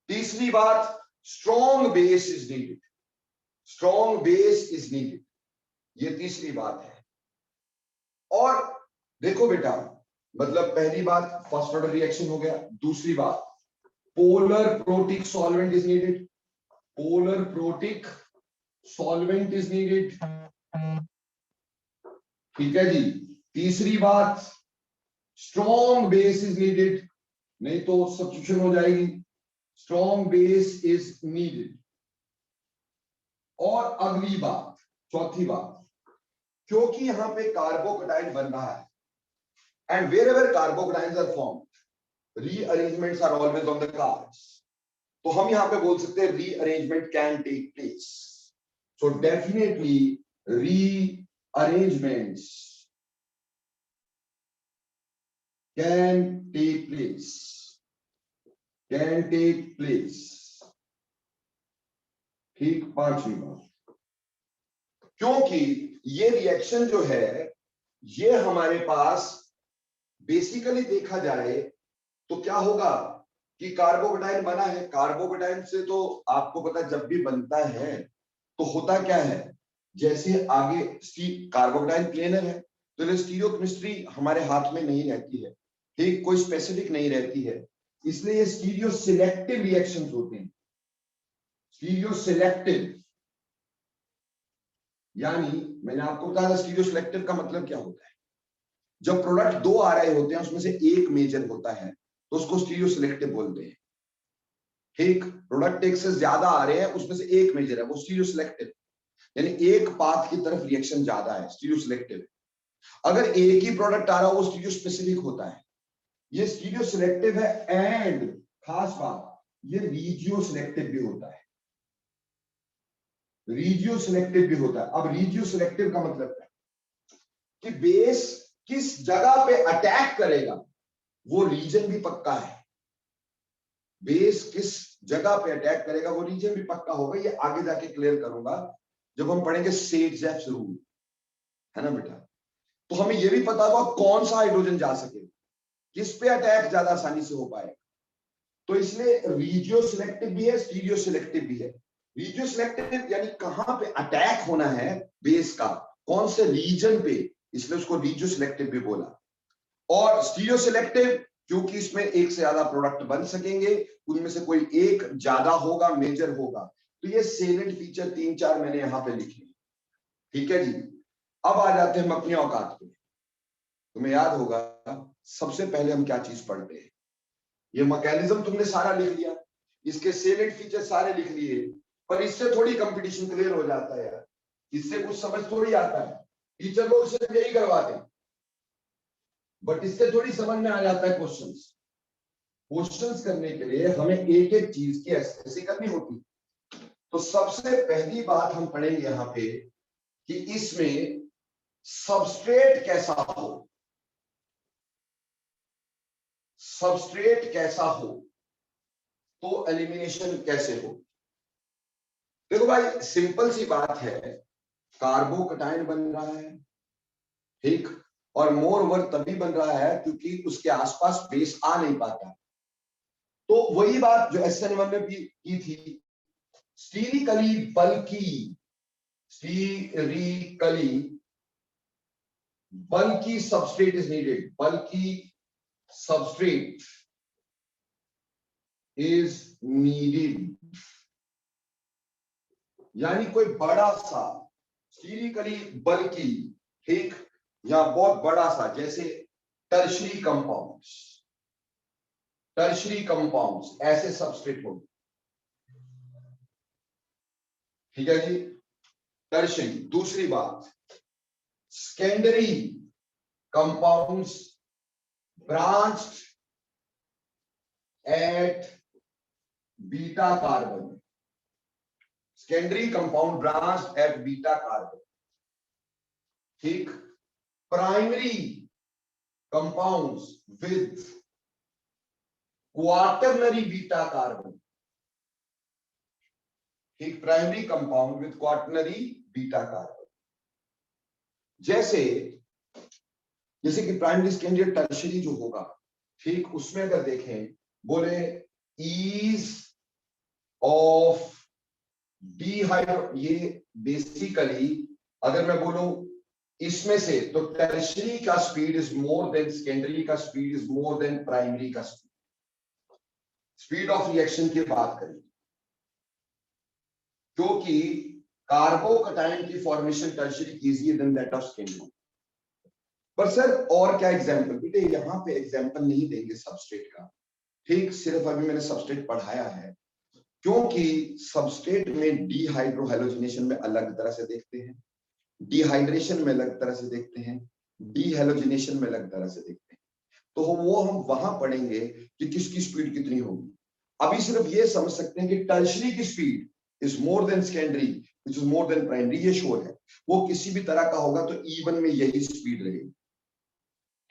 तीसरी बात, strong base is needed, strong base is needed, ये तीसरी बात है। और देखो बेटा, मतलब पहली बात फर्स्ट ऑर्डर रिएक्शन हो गया, दूसरी बात polar protic solvent is needed, polar protic solvent is needed, ठीक है जी। तीसरी बात, स्ट्रॉन्ग बेस इज नीडेड, नहीं तो सब्स्टिट्यूशन हो जाएगी, स्ट्रॉन्ग बेस इज नीडेड। और अगली बात, चौथी बात, क्योंकि यहां पे कार्बोकटाइन बन रहा है, and wherever carbocations are formed, rearrangements are always on the cards, तो हम यहां पे बोल सकते हैं rearrangement can take place, so definitely rearrangements can take place, can take place। ठीक, पांचवी बात, क्योंकि ये रिएक्शन जो है ये हमारे पास बेसिकली देखा जाए तो क्या होगा, कि कार्बोकेटाइन बना है। कार्बोकेटाइन से तो आपको पता जब भी बनता है तो होता क्या है, जैसे आगे कार्बोकेटाइन प्लेनर है तो स्टीरियोकेमिस्ट्री हमारे हाथ में नहीं रहती है, ठीक, कोई स्पेसिफिक नहीं रहती है, इसलिए ये स्टीरियो सिलेक्टिव रिएक्शंस होते हैं। स्टीरियो सिलेक्टिव यानी मैंने आपको बताया था स्टीरियो सिलेक्टिव का मतलब क्या होता है। जब प्रोडक्ट दो आ रहे होते हैं उसमें से एक मेजर होता है तो उसको स्टीरियो सिलेक्टिव बोलते हैं। ठीक, प्रोडक्ट एक से ज्यादा आ रहे हैं उसमें से एक मेजर है, वो स्टीरियो सिलेक्टिव, यानी एक पाथ की तरफ रिएक्शन ज्यादा है, स्टीरियो सिलेक्टिव। अगर एक ही प्रोडक्ट आ रहा हो वो स्टीरियो स्पेसिफिक होता है, ये स्टीरियो सिलेक्टिव है। एंड खास बात, ये रीजियो सिलेक्टिव भी होता है, रीजियो सिलेक्टिव भी होता है। अब रीजियो सिलेक्टिव का मतलब क्या कि बेस किस जगह पे अटैक करेगा वो रीजन भी पक्का है। बेस किस जगह पे अटैक करेगा वो रीजन भी पक्का होगा। ये आगे जाके क्लियर करूंगा जब हम पढ़ेंगे सेट-जेप्स रूल, है ना बेटा। तो हमें ये भी पता होगा कौन सा हाइड्रोजन जा सके, किस पे अटैक ज्यादा आसानी से हो पाएगा। तो इसलिए रीजियो सिलेक्टिव भी है, स्टीरियो सिलेक्टिव भी है। रीजियो सिलेक्टिव यानी कहां पे अटैक होना है बेस का, कौन से रीजन पे, इसलिए उसको रीजियो सिलेक्टिव भी बोला। और स्टीरियो सिलेक्टिव क्योंकि इसमें एक से ज्यादा प्रोडक्ट बन सकेंगे, उनमें से कोई एक ज्यादा होगा, मेजर होगा। तो ये सेलेंट फीचर 3-4 मैंने यहां पे लिखे, ठीक है जी। अब आ जाते हैं हम अपनी औकात पे। तुम्हें याद होगा सबसे पहले हम क्या चीज पढ़ते हैं, ये मैकेनिज्म तुमने सारा लिख लिया, इसके सेलेंट फीचर सारे लिख लिए, पर इससे थोड़ी कंपटीशन क्लियर हो जाता है यार, इससे कुछ समझ थोड़ी आता है। टीचर लोग सिर्फ यही करवाते हैं, बट इससे थोड़ी समझ में आ जाता है क्वेश्चंस। क्वेश्चंस करने के लिए हमें एक एक चीज की ऐसे करनी होती। तो सबसे पहली बात हम पढ़ेंगे यहां पे कि इसमें सबस्ट्रेट कैसा हो, सबस्ट्रेट कैसा हो तो एलिमिनेशन कैसे हो। देखो भाई सिंपल सी बात है, कार्बोकेटाइन बन रहा है, ठीक, और मोर ओवर तभी बन रहा है क्योंकि उसके आसपास बेस आ नहीं पाता। तो वही बात जो SN1 में भी की थी, स्टीरिकली बल्कि, स्टीरिकली bulky substrate is needed, bulky substrate is needed, यानी कोई बड़ा सा स्टीरिकली बल्कि, ठीक, या बहुत बड़ा सा, जैसे टर्शरी कंपाउंड्स, टर्शरी कंपाउंड्स ऐसे सबस्ट्रेट होंगे, ठीक है जी, टर्शरी। दूसरी बात, secondary compounds branched at beta carbon, secondary compound branch at beta carbon, ठीक। Primary compounds with quaternary beta carbon, ठीक, primary compound with quaternary beta carbon. जैसे जैसे कि प्राइमरी, सेकेंडरी, टर्शियरी जो होगा, ठीक, उसमें अगर देखें, बोले ईज ऑफ डिहाइड्रो, ये बेसिकली अगर मैं बोलूं इसमें से, तो टर्शियरी का speed is more than secondary का speed is more than primary का स्पीड, स्पीड ऑफ रिएक्शन की बात करें, क्योंकि कार्बोकेटाइन की फॉर्मेशन टर्शियरी की easy than that of secondary. पर सर और क्या एग्जांपल, बेटे यहां पे एग्जांपल नहीं देंगे सबस्ट्रेट का, ठीक, सिर्फ अभी मैंने सबस्ट्रेट पढ़ाया है, क्योंकि सबस्ट्रेट में डीहाइड्रो हैलोजिनेशन में अलग तरह से देखते हैं, डिहाइड्रेशन में अलग तरह से देखते हैं, डीहैलोजिनेशन में अलग तरह से देखते हैं। तो वो हम वहां पढ़ेंगे कि किसकी स्पीड कितनी होगी। अभी सिर्फ ये समझ सकते हैं कि टर्शरी की speed is more than secondary which is more than primary, ये श्योर है। वो किसी भी तरह का होगा तो E1 में यही स्पीड रहेगी,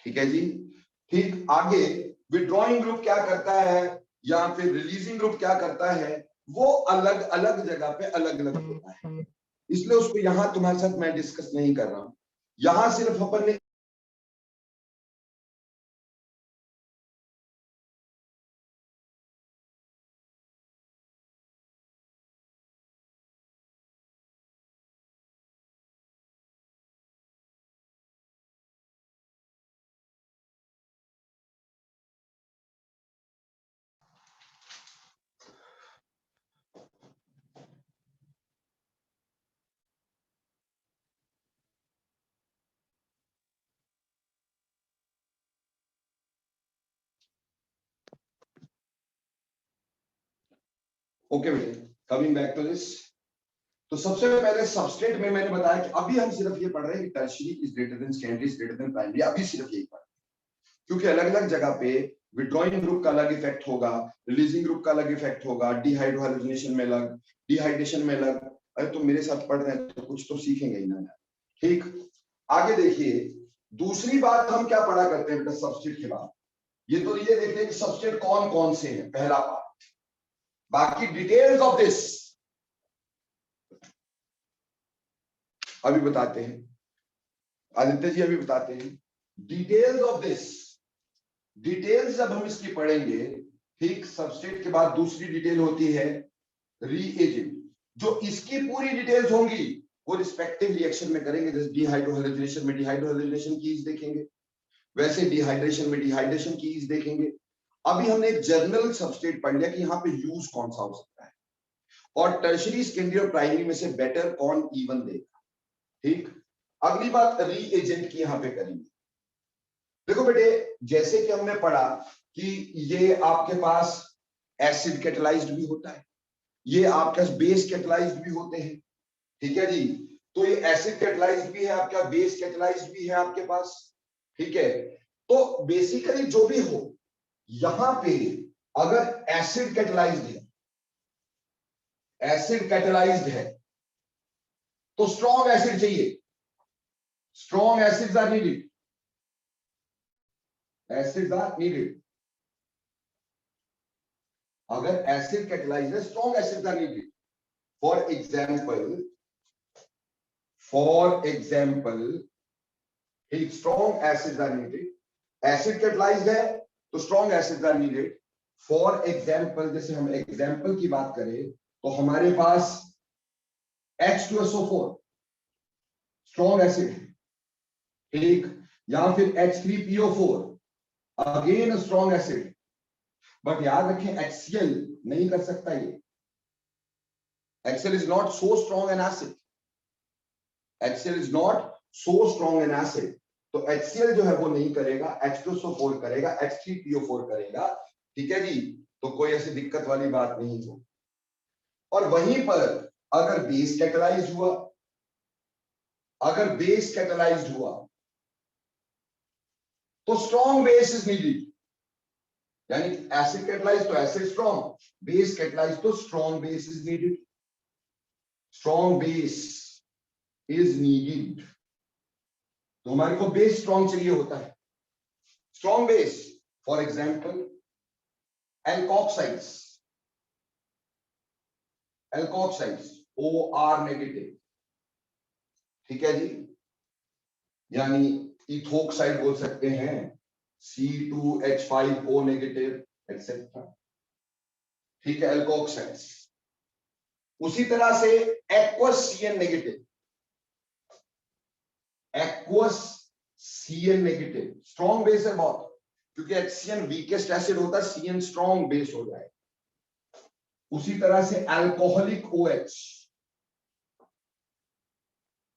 ठीक है जी। ठीक, आगे विड्रॉइंग ग्रुप क्या करता है या फिर रिलीजिंग ग्रुप क्या करता है, वो अलग अलग जगह पे अलग अलग होता है, इसलिए उसको यहां तुम्हारे साथ मैं डिस्कस नहीं कर रहा हूं। यहां सिर्फ अपन ने ओके बेटे, कमिंग बैक टू दिस। तो सबसे पहले सबस्ट्रेट में मैंने बताया कि अभी हम सिर्फ ये पढ़ रहे हैं कि tertiary is greater than secondary is greater than primary, अभी सिर्फ यही पढ़ रहे हैं, क्योंकि अलग अलग जगह पे विड्रॉइंग ग्रुप का अलग इफेक्ट होगा, रिलीजिंग ग्रुप का अलग इफेक्ट होगा, डिहाइड्रोहाइड्रोजनेशन में अलग, डिहाइड्रेशन में अलग। अरे तुम मेरे साथ पढ़ रहे हैं तो कुछ तो सीखेंगे ही ना। ठीक, आगे देखिए, दूसरी बात हम क्या पढ़ा करते हैं बेटा सबस्ट्रेट के बाद, ये तो ये देखते हैं कि सबस्ट्रेट कौन कौन से हैं, पहला पार्ट। बाकी डिटेल्स ऑफ दिस अभी बताते हैं, आदित्य जी अभी बताते हैं डिटेल्स ऑफ दिस। डिटेल्स जब हम इसकी पढ़ेंगे, ठीक, सबस्ट्रेट के बाद दूसरी डिटेल होती है रीएजेंट। जो इसकी पूरी डिटेल्स होंगी वो रिस्पेक्टिव रिएक्शन में करेंगे, जैसे डिहाइड्रोहाइड्रोजनेशन में डिहाइड्रोहाइड्रोजनेशन की देखेंगे, वैसे डिहाइड्रेशन में डिहाइड्रेशन की देखेंगे। अभी हमने एक जनरल सबस्ट्रेट पढ़ लिया कि यहाँ पे यूज कौन सा हो सकता है, और टर्शियरी, सेकेंडरी और प्राइमरी में से बेटर कौन इवन देगा। ठीक, अगली बात रीएजेंट की यहाँ पे करेंगे। देखो बेटे, जैसे कि हमने पढ़ा कि ये आपके पास एसिड कैटलाइज्ड भी होता है, ये आपके पास बेस कैटलाइज्ड भी होते हैं, ठीक है जी। तो ये एसिड कैटलाइज्ड भी है आपका, बेस कैटलाइज्ड भी है आपके पास, ठीक है। तो बेसिकली जो भी हो, यहां पे अगर एसिड कैटलाइज्ड है, एसिड कैटलाइज्ड है तो स्ट्रॉन्ग एसिड चाहिए, strong acids are needed, acids are needed. अगर एसिड कैटलाइज्ड है, strong acids are needed. For example एक strong acids are needed. Acid catalysed है तो strong acids are needed. For example, जैसे हम एग्जाम्पल की बात करें तो हमारे पास H2SO4 स्ट्रॉन्ग एसिड है, ठीक, या फिर H3PO4 again strong acid. But याद रखें HCl नहीं कर सकता ये, HCl is not so strong an acid, HCl is not so strong an acid। तो HCl जो है वो नहीं करेगा, H2SO4 करेगा, H3PO4 करेगा, ठीक है जी। तो कोई ऐसी दिक्कत वाली बात नहीं हो। और वहीं पर अगर बेस कैटलाइज्ड हुआ, अगर बेस कैटलाइज्ड हुआ तो स्ट्रॉन्ग बेस इज नीडेड, यानी एसिड कैटलाइज्ड तो एसिड स्ट्रॉन्ग, बेस कैटलाइज्ड तो strong base is needed, strong base is needed. तो हमारे को बेस स्ट्रॉन्ग चाहिए होता है, strong base. For example alkoxides, alkoxides OR negative, ठीक है जी, यानी इथोक्साइड बोल सकते हैं, C2H5O नेगेटिव एक्सेट्रा, ठीक है, एल्कोक्साइड्स। उसी तरह से aqueous CN negative, aqueous CN negative strong base है बहुत, क्योंकि HCN वीकेस्ट एसिड होता है, CN स्ट्रॉन्ग बेस हो जाए। उसी तरह से alcoholic OH,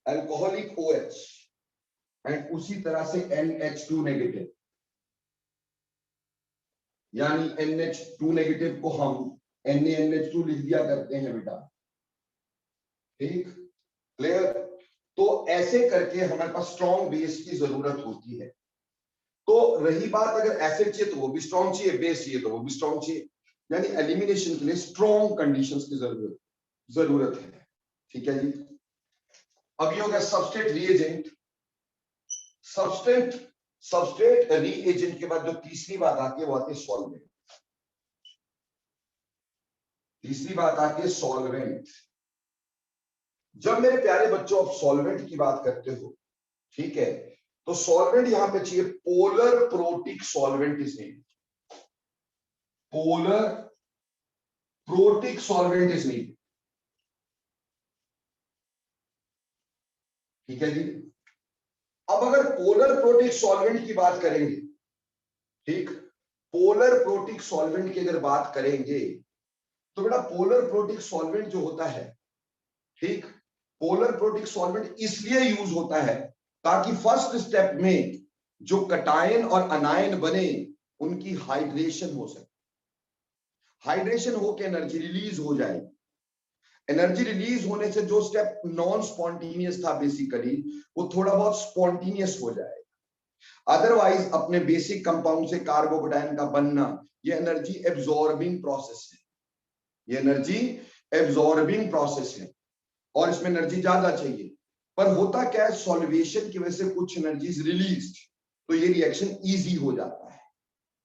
alcoholic OH, and उसी तरह से NH2 नेगेटिव, यानी NH2 नेगेटिव को हम NaNH2 लिख दिया करते हैं बेटा, ठीक, क्लियर। तो ऐसे करके हमारे पास स्ट्रॉन्ग बेस की जरूरत होती है। तो रही बात अगर एसिड चाहिए तो वो भी स्ट्रॉन्ग चाहिए, बेस चाहिए तो वो भी स्ट्रॉन्ग चाहिए, यानी एलिमिनेशन के लिए स्ट्रॉन्ग कंडीशंस की जरूरत है, ठीक है जी। अब ये हो गया सबस्ट्रेट रीएजेंट। सबस्ट्रेट रीएजेंट के बाद जो तीसरी बात आती है वो आती है सॉल्वेंट। तीसरी बात आती है सॉल्वेंट। जब मेरे प्यारे बच्चों आप सॉल्वेंट की बात करते हो, ठीक है, तो सॉल्वेंट यहां पे चाहिए polar protic solvent is needed, polar protic solvent is needed, ठीक है जी। अब अगर पोलर प्रोटिक सॉल्वेंट की बात करेंगे, ठीक, पोलर प्रोटिक सॉल्वेंट की अगर बात करेंगे तो बेटा पोलर प्रोटिक सॉल्वेंट जो होता है, ठीक, पोलर प्रोटिक सॉल्वेंट इसलिए यूज होता है ताकि फर्स्ट स्टेप में जो कटायन और अनायन बने उनकी हाइड्रेशन हो सके। हाइड्रेशन होके एनर्जी रिलीज हो जाएगी। एनर्जी रिलीज होने से जो स्टेप नॉन स्पॉन्टेनियस था बेसिकली, वो थोड़ा बहुत स्पॉन्टेनियस हो जाएगा। अदरवाइज अपने बेसिक कंपाउंड से कार्बोकेटाइन का बनना ये एनर्जी एब्जॉर्बिंग प्रोसेस है, ये एनर्जी एब्जॉर्बिंग प्रोसेस है और इसमें एनर्जी ज्यादा चाहिए। पर होता क्या है, सॉल्वेशन की वजह से कुछ एनर्जीज रिलीज, तो ये रिएक्शन इजी हो जाता है।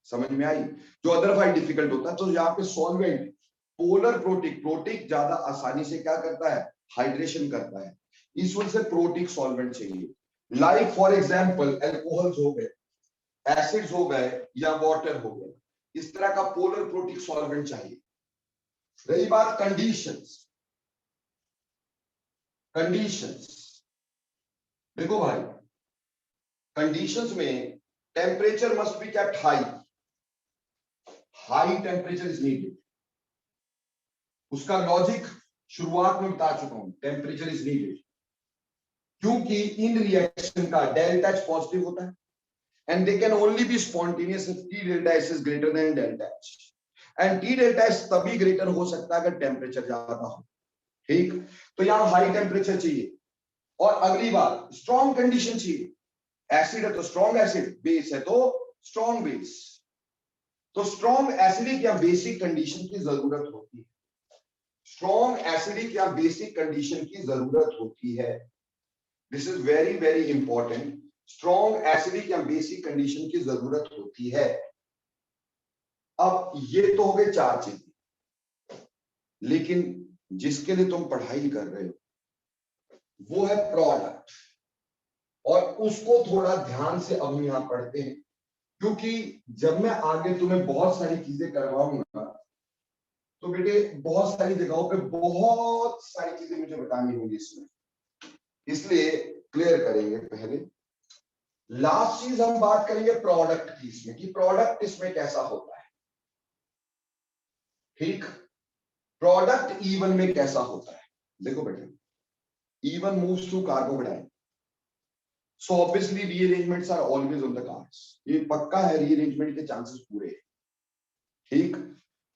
समझ में आई? जो अदरवाइज डिफिकल्ट होता है, तो यहाँ पे सॉल्वेंट पोलर प्रोटिक, प्रोटिक ज्यादा आसानी से क्या करता है, हाइड्रेशन करता है, इस वजह से प्रोटिक सॉल्वेंट चाहिए। लाइक फॉर एग्जांपल एल्कोहल्स हो गए, एसिड्स हो गए या वाटर हो गए, इस तरह का पोलर प्रोटिक सॉल्वेंट चाहिए। रही बात कंडीशंस, कंडीशंस देखो भाई, कंडीशंस में temperature must be kept high, high temperature is needed. उसका लॉजिक शुरुआत में बता चुका हूं, टेम्परेचर इज नीडेड, क्योंकि इन रिएक्शन का डेल्टा एच पॉजिटिव होता है and they can only be spontaneous if T delta S is greater than delta H, and T delta S तभी ग्रेटर हो सकता है अगर टेम्परेचर ज्यादा हो। ठीक, तो यहां हाई टेम्परेचर चाहिए। और अगली बात, स्ट्रॉन्ग कंडीशन चाहिए। एसिड है तो स्ट्रॉन्ग एसिड, बेस है तो स्ट्रॉन्ग बेस। तो स्ट्रॉन्ग एसिडिक या बेसिक कंडीशन की जरूरत होती है, स्ट्रॉन्ग एसिडिक या बेसिक कंडीशन की जरूरत होती है। This is very very important, strong acidic या बेसिक कंडीशन की जरूरत होती है। अब ये तो हो गए चार चीजें, लेकिन जिसके लिए तुम पढ़ाई कर रहे हो वो है प्रोडक्ट, और उसको थोड़ा ध्यान से अब हम यहां पढ़ते हैं, क्योंकि जब मैं आगे तुम्हें बहुत सारी चीजें करवाऊंगा तो बेटे बहुत सारी जगहों पे बहुत सारी चीजें मुझे बतानी होंगी इसमें, इसलिए क्लियर करेंगे। पहले लास्ट चीज हम बात करेंगे प्रोडक्ट की इसमें, कि प्रोडक्ट इसमें कैसा होता है। ठीक, प्रोडक्ट E1 में कैसा होता है। देखो बेटे, E1 moves through carbocation, so obviously rearrangements are always on the cards, ये पक्का है, रीअरेंजमेंट के चांसेस पूरे हैं। ठीक,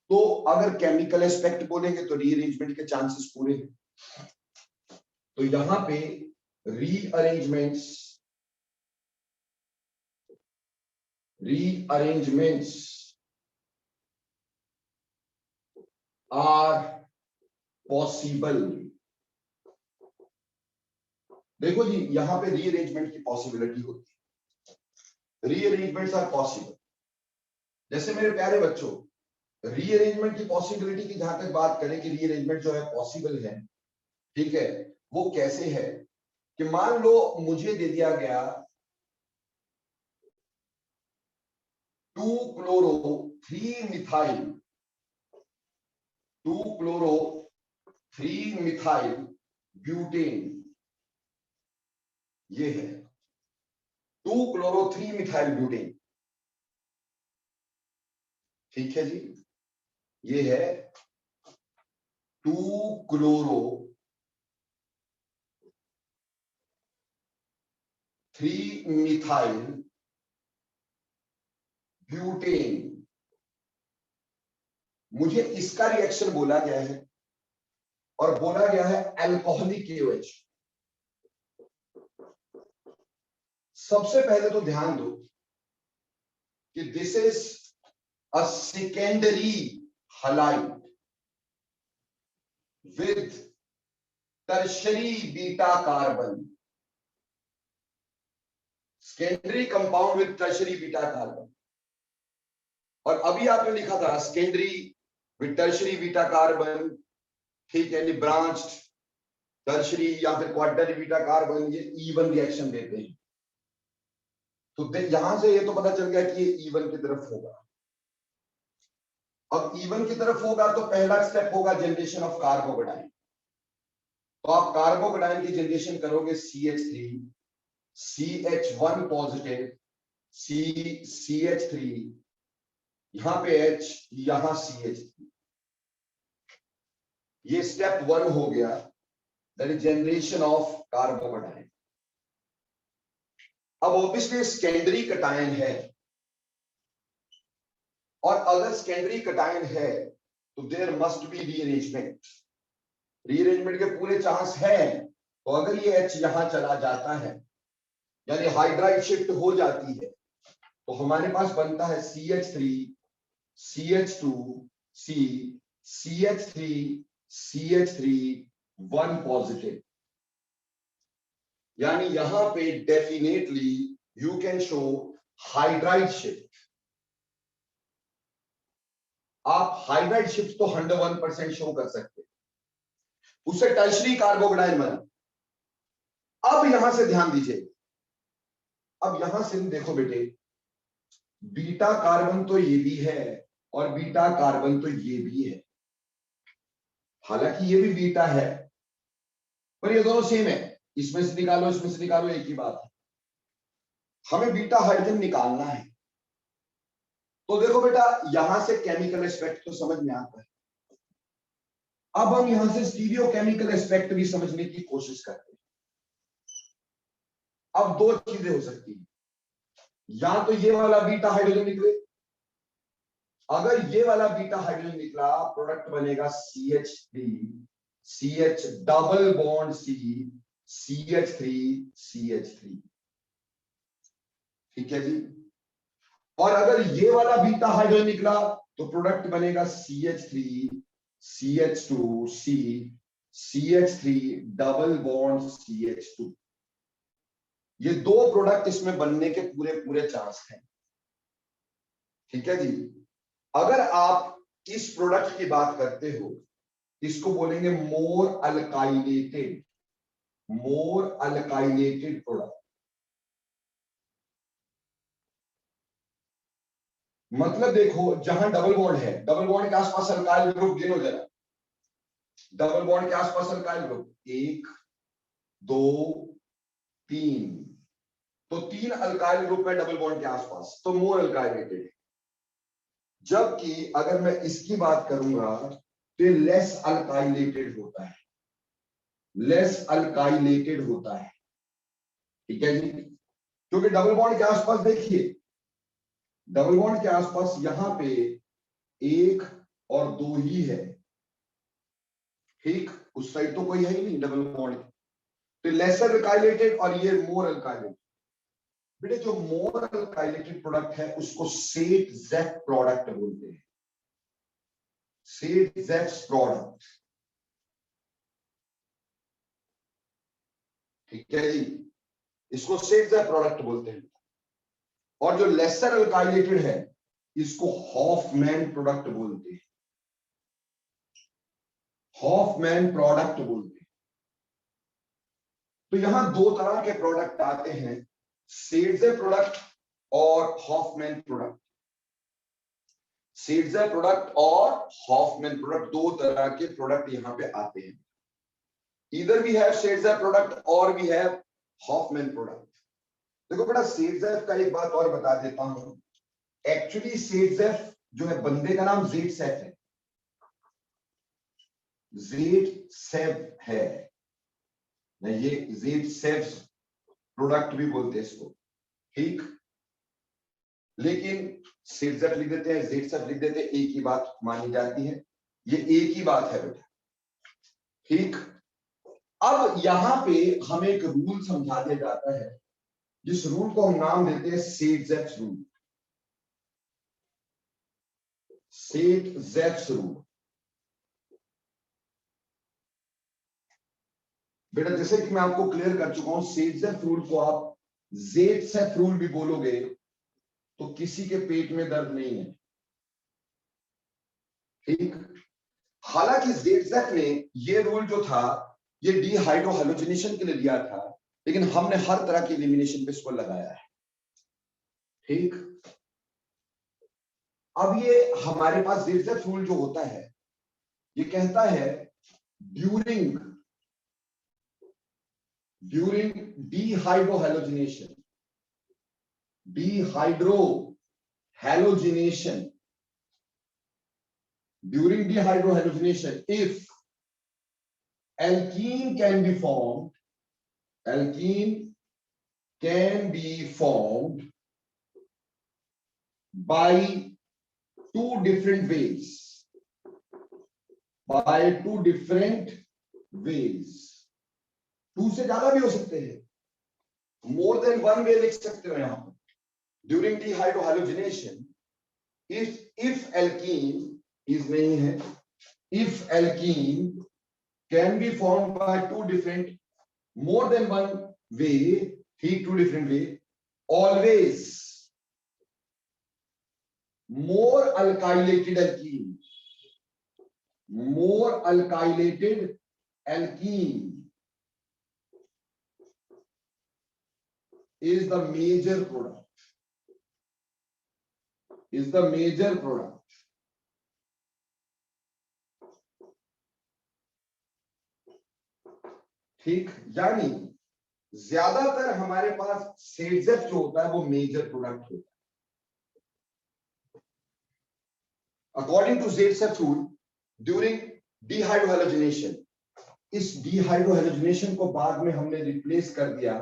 तो अगर केमिकल एस्पेक्ट बोलेंगे तो रीअरेंजमेंट के चांसेस पूरे हैं। तो यहां पे रीअरेंजमेंट्स आर पॉसिबल। देखो जी, यहां पे रीअरेंजमेंट की पॉसिबिलिटी होती है, रीअरेंजमेंट्स आर पॉसिबल। जैसे मेरे प्यारे बच्चों, रीअरेंजमेंट की पॉसिबिलिटी की जहां तक बात करें कि रीअरेंजमेंट जो है पॉसिबल है, ठीक है, वो कैसे है कि मान लो मुझे दे दिया गया 2-chloro-3-methyl 2-chloro-3-methyl ब्यूटेन, ये है 2-chloro-3-methyl ब्यूटेन। ठीक है जी, ये है 2-chloro-3-methyl ब्यूटेन। मुझे इसका रिएक्शन बोला गया है और बोला गया है अल्कोहलिक KOH। सबसे पहले तो ध्यान दो कि this is a secondary halide with tertiary beta carbon, secondary compound with tertiary beta carbon. और अभी आपने लिखा था secondary with tertiary beta carbon, ठीक है, ब्रांच्ड टर्शरी या फिर क्वार्टरी बीटा कार्बन, ये E1 रिएक्शन देते हैं। तो यहां से ये तो पता चल गया कि ये E1 की तरफ होगा। अब E1 की तरफ होगा तो पहला स्टेप होगा जनरेशन ऑफ कार्बोकेटाइन। तो आप कार्बोकेटाइन की जनरेशन करोगे CH3, CH1 पॉजिटिव, CH3, यहां पे H, यहां CH3, ये स्टेप 1 हो गया, that is generation of carbocation. अब ऑब्वियसली सेकेंडरी कटायन है, और अगर सेकेंडरी कटायन है तो there must be rearrangement. Rearrangement के पूरे चांस है। तो अगर ये H यहां चला जाता है यानी हाइड्राइड शिफ्ट हो जाती है तो हमारे पास बनता है CH3 CH2 C CH3 CH3 1 positive. यानी यहां पे definitely you can show hydride shift. आप हाइड्राइड शिफ्ट तो 101% शो कर सकते हैं, उससे टर्शरी कार्बोक्सिलाइन बना। अब यहां से ध्यान दीजिए, अब यहां से देखो बेटे, बीटा कार्बन तो ये भी है और बीटा कार्बन तो ये भी है। हालांकि ये भी बीटा है पर ये दोनों सेम है, इसमें से निकालो इसमें से निकालो एक ही बात है। हमें बीटा हाइड्रोजन निकालना है। तो देखो बेटा, यहां से केमिकल एस्पेक्ट तो समझ में आता है। अब हम यहां से स्टीरियो केमिकल एस्पेक्ट भी समझने की कोशिश करते हैं। अब दो चीजें हो सकती है, या तो ये वाला बीटा हाइड्रोजन निकले। अगर ये वाला बीटा हाइड्रोजन निकला, प्रोडक्ट बनेगा CH3 CH double bond C CH3 CH3। ठीक है जी। और अगर ये वाला बीटा हाइड्रोजन निकला तो प्रोडक्ट बनेगा CH3 CH2 C CH3 double bond CH2। ये दो प्रोडक्ट इसमें बनने के पूरे पूरे चांस हैं। ठीक है जी। अगर आप इस प्रोडक्ट की बात करते हो, इसको बोलेंगे मोर अल्काइलेटेड प्रोडक्ट। मतलब देखो, जहां डबल बॉन्ड है, डबल बॉन्ड के आसपास अल्काइल ग्रुप गिनो जरा। डबल बॉन्ड के आसपास अल्काइल ग्रुप 1 2 3, तो 3 अल्काइल ग्रुप है डबल बॉन्ड के आसपास, तो मोर अल्काइलेटेड है। जबकि अगर मैं इसकी बात करूंगा तो लेस अल्काइलेटेड होता है, लेस अल्काइलेटेड होता है। ठीक है जी। क्योंकि डबल बॉन्ड के आसपास देखिए, डबल बॉन्ड के आसपास यहां पे 1 और 2 ही है। ठीक, उस साइड तो कोई है ही नहीं डबल बॉन्ड। तो लेसर अल्काइलेटेड और ये मोर अल्काइलेटेड। बेटे, जो मोर अल्काइलेटेड प्रोडक्ट है उसको सेट जेफ प्रोडक्ट बोलते हैं। Set Jeff product. ठीक है जी, इसको सेट जेफ प्रोडक्ट बोलते हैं। और जो लेसर अल्काइलेटेड है इसको हॉफमैन प्रोडक्ट बोलते हैं। हॉफमैन प्रोडक्ट बोलते हैं। तो यहां दो तरह के प्रोडक्ट आते हैं, सेट्जे प्रोडक्ट और हॉफमैन प्रोडक्ट। सेट्जे प्रोडक्ट और हॉफमैन प्रोडक्ट, दो तरह के प्रोडक्ट यहां पे आते हैं। इधर भी है सेट्जे प्रोडक्ट और भी है हॉफमैन प्रोडक्ट। देखो बेटा, सेट्जेफ का एक बात और बता देता हूं। एक्चुअली सेट्जेफ जो है, बंदे का नाम जेड सेफ है, जेड सेफ है। ये जेड सेफ प्रोडक्ट भी बोलते हैं इसको। ठीक, लेकिन सेट्जेफ लिख देते हैं, जेड सेफ लिख देते हैं, एक ही बात मानी जाती है। ये एक ही बात है बेटा। ठीक, अब यहां पे हमें एक रूल समझा दिया जाता है, जिस रूल को हम नाम देते हैं सेट्जेफ रूल। सेट्जेफ रूल। बेटा, जैसे कि मैं आपको क्लियर कर चुका हूं, सेट्जेफ रूल को आप जेडसेफ रूल भी बोलोगे तो किसी के पेट में दर्द नहीं है। ठीक, हालांकि जेडसेफ ने ये रूल जो था ये डीहाइड्रोहैलोजिनेशन के लिए दिया था, लेकिन हमने हर तरह की एलिमिनेशन पे इसको लगाया है। ठीक, अब ये हमारे पास जेडसेफ रूल जो होता है ये कहता है during dehydrohalogenation during dehydrohalogenation, if alkene can be formed by two different ways. By two different ways. Two से ज्यादा भी हो सकते हैं, मोर देन वन वे लिख सकते हो यहां पर। During dehydrohalogenation if alkene is नहीं है, if alkene can be formed by two different more than one way, ठीक, two different way, always more alkylated alkene, more alkylated alkene is the major product, is the major product. ठीक, यानी ज्यादातर हमारे पास सेडजेफ जो होता है वो मेजर प्रोडक्ट होता है। अकॉर्डिंग टू जेडसेफ रूल ड्यूरिंग डिहाइड्रोहाइलोजिनेशन, इस डिहाइड्रोहाइलोजिनेशन को बाद में हमने रिप्लेस कर दिया,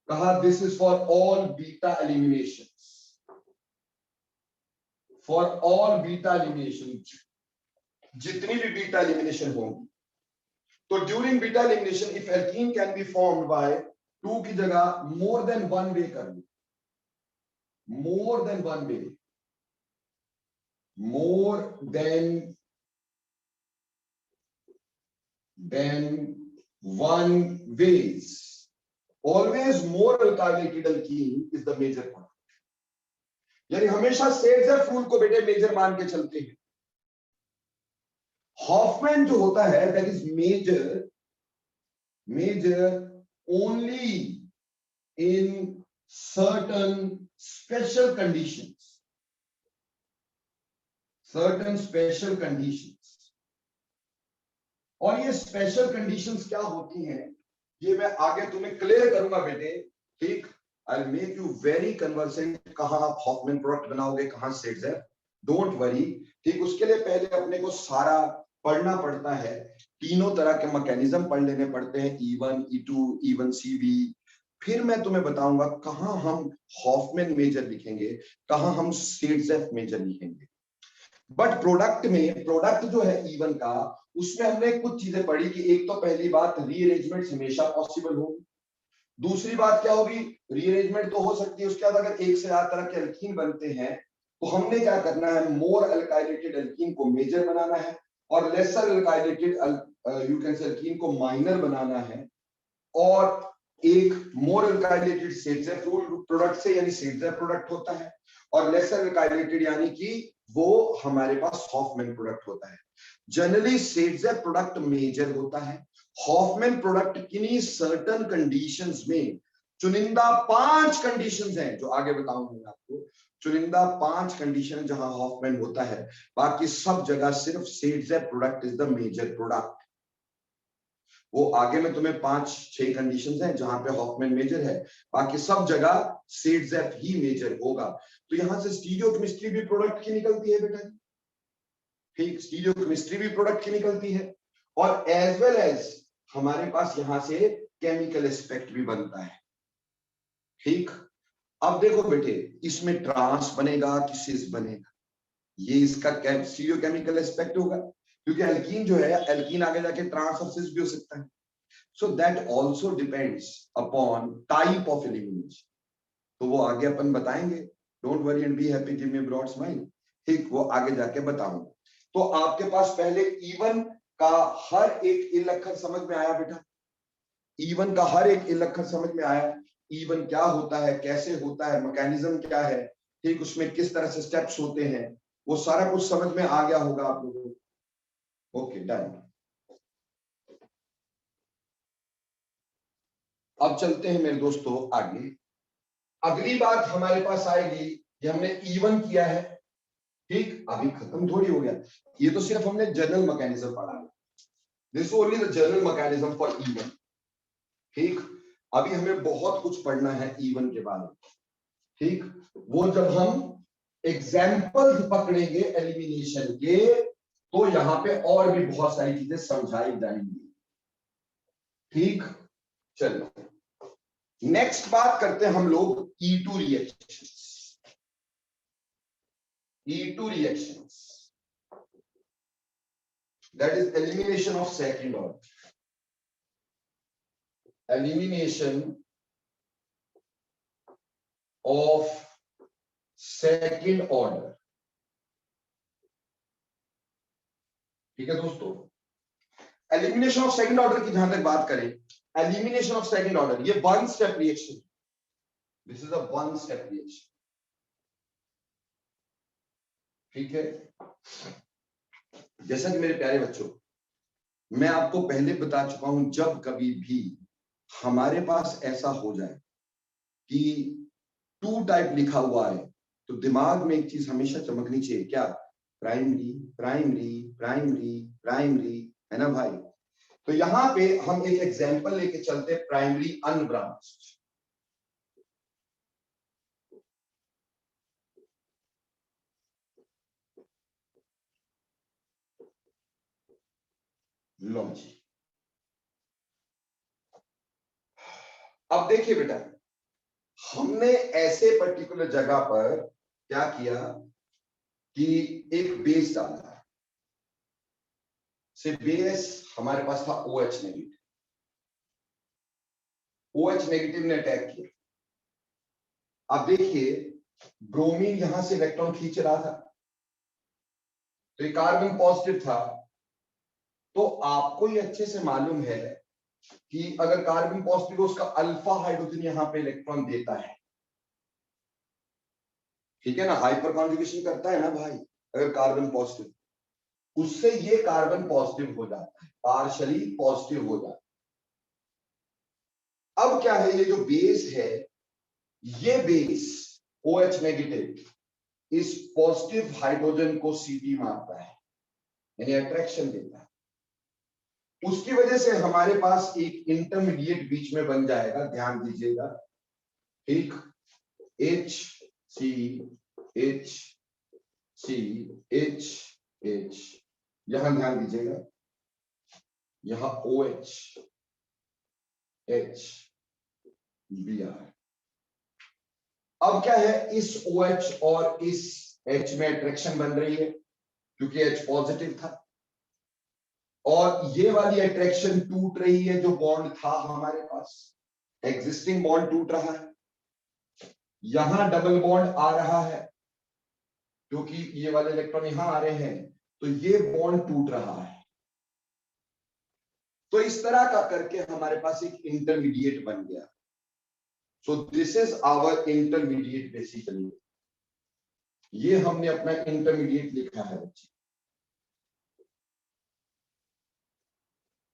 कहा this is for all beta elimination, for all beta elimination, जितनी भी बीटा एलिमिनेशन होंगी। तो during beta elimination if alkene can be formed by two की जगह मोर देन वन वे कर लो, more than one way, more than one ways, always more alkylated alkene is the major product. यानी हमेशा सेडजेफ rule को बेटे major मान के चलते हैं। हॉफमैन जो होता है that is major only in certain special conditions, certain special conditions. और ये स्पेशल कंडीशंस क्या होती हैं ये मैं आगे तुम्हें क्लियर करूंगा बेटे, ठीक। I will make you very conversant, कहां आप हॉफमैन प्रोडक्ट बनाओगे, कहां सेडजेफ, डोंट वरी, ठीक। उसके लिए पहले अपने को सारा पढ़ना पड़ता है, तीनों तरह के मैकेनिज्म पढ़ लेने पड़ते हैं, E1, E2, E1 CV। फिर मैं तुम्हें बताऊंगा कहां हम हॉफमैन मेजर लिखेंगे, कहां हम सेडजेफ मेजर लिखेंगे। बट प्रोडक्ट में, प्रोडक्ट जो है E1 का, उसमें हमने कुछ चीजें पढ़ी कि एक तो पहली बात रीअरेंजमेंट हमेशा पॉसिबल होगी। दूसरी बात क्या होगी, रीअरेंजमेंट तो हो सकती है, उसके बाद अगर एक से ज्यादा तरह के एल्कीन बनते हैं तो हमने क्या करना है, मोर अल्काइलेटेड एल्कीन को मेजर बनाना है और lesser alkylated you can say alkene को माइनर बनाना है। और एक मोर अल्काइलेटेड सेडजेफ प्रोडक्ट से यानी सेडजेफ प्रोडक्ट होता है, और लेसर अल्काइलेटेड यानी कि वो हमारे पास हॉफमैन प्रोडक्ट होता है। जनरली सेडजेफ प्रोडक्ट मेजर होता है, हॉफमैन प्रोडक्ट किन्हीं सर्टन कंडीशंस में, चुनिंदा 5 कंडीशंस हैं जो आगे बताऊंगा मैं आपको, चुनिंदा 5 कंडीशन जहां हॉफमैन होता है, बाकी सब जगह सिर्फ Saytzeff product is the major product. वो आगे में तुम्हें 5-6 कंडीशंस हैं जहां पे हॉफमैन मेजर है, बाकी सब जगह सेडजेफ ही मेजर होगा। तो यहां से स्टीरियोकेमिस्ट्री भी प्रोडक्ट की निकलती है बेटा, ठीक, स्टीरियोकेमिस्ट्री भी प्रोडक्ट की निकलती है, और एज वेल एज हमारे पास यहां से केमिकल एस्पेक्ट भी बनता है, ठीक। अब देखो बेटे, इसमें ट्रांस बनेगा कि सिस बनेगा, ये इसका स्टीरियोकेमिकल एस्पेक्ट होगा, क्योंकि एल्कीन जो है, एल्कीन आगे जाके ट्रांस और सिस भी हो सकता है। So that also depends upon type of elimination. तो वो आगे अपन बताएंगे, don't worry and be happy, give me broad smile, ठीक, वो आगे जाके बताऊंगा। तो आपके पास पहले E1 का हर एक इल अक्षर समझ में आया बेटा, E1 का हर एक इल अक्षर समझ में आया, E1 क्या होता है, कैसे होता है, मैकेनिज्म क्या है, ठीक, उसमें किस तरह से स्टेप्स होते हैं, वो सारा कुछ समझ में आ गया होगा आप लोगों को। Okay, done. अब चलते हैं मेरे दोस्तों आगे। अगली बात हमारे पास आएगी, ये हमने E1 किया है, ठीक, अभी खत्म थोड़ी हो गया, ये तो सिर्फ हमने जनरल मैकेनिज्म पढ़ा है, this only the general mechanism for E1, ठीक। अभी हमें बहुत कुछ पढ़ना है E1 के बारे में, ठीक। वो जब हम एग्जाम्पल्स पकड़ेंगे एलिमिनेशन के, तो यहां पे और भी बहुत सारी चीजें समझाई जाएंगी, ठीक। चलो नेक्स्ट बात करते हैं हम लोग E2 reactions. E2 reactions, that is elimination of second order. Elimination of second order. ठीक है दोस्तों, एलिमिनेशन ऑफ सेकंड ऑर्डर की जहां तक बात करें, एलिमिनेशन ऑफ सेकंड ऑर्डर ये one step reaction, this is a one step reaction, ठीक है। जैसा कि मेरे प्यारे बच्चों, मैं आपको पहले बता चुका हूं, जब कभी भी हमारे पास ऐसा हो जाए कि टू टाइप लिखा हुआ है, तो दिमाग में एक चीज हमेशा चमकनी चाहिए, क्या? प्राइमरी प्राइमरी प्राइमरी प्राइमरी, है ना भाई। तो यहां पे हम एक एग्जांपल लेके चलते, प्राइमरी अनब्रांच्ड। लो जी, अब देखिए बेटा, हमने ऐसे पर्टिकुलर जगह पर क्या किया कि एक बेस डाला, से बेस हमारे पास था OH नेगेटिव, OH नेगेटिव ने अटैक किया। अब देखिए, ब्रोमीन यहां से इलेक्ट्रॉन खींच रहा था, तो ये कार्बन पॉजिटिव था। तो आपको ये अच्छे से मालूम है कि अगर कार्बन पॉजिटिव, उसका अल्फा हाइड्रोजन यहां पे इलेक्ट्रॉन देता है, ठीक है ना, हाइपर कॉन्जुगेशन करता है ना भाई, अगर कार्बन पॉजिटिव, उससे ये कार्बन पॉजिटिव हो जाता है, पार्शियली पॉजिटिव हो जाता है। अब क्या है, ये जो बेस है, ये बेस OH नेगेटिव इस पॉजिटिव हाइड्रोजन को सीटी मारता है, यानी अट्रैक्शन देता है। उसकी वजह से हमारे पास एक इंटरमीडिएट बीच में बन जाएगा, ध्यान दीजिएगा, ठीक, HCHCH, यहां ध्यान दीजिएगा, यहां OHHBr। अब क्या है, इस OH और इस H में अट्रैक्शन बन रही है, क्योंकि H पॉजिटिव था, और ये वाली अट्रैक्शन टूट रही है, जो बॉन्ड था हमारे पास, एग्जिस्टिंग बॉन्ड टूट रहा है, यहां डबल बॉन्ड आ रहा है, क्योंकि ये वाले इलेक्ट्रॉन यहां आ रहे हैं, तो ये बॉन्ड टूट रहा है। तो इस तरह का करके हमारे पास एक इंटरमीडिएट बन गया। So this is our intermediate basically, ये हमने अपना इंटरमीडिएट लिखा है बच्चे,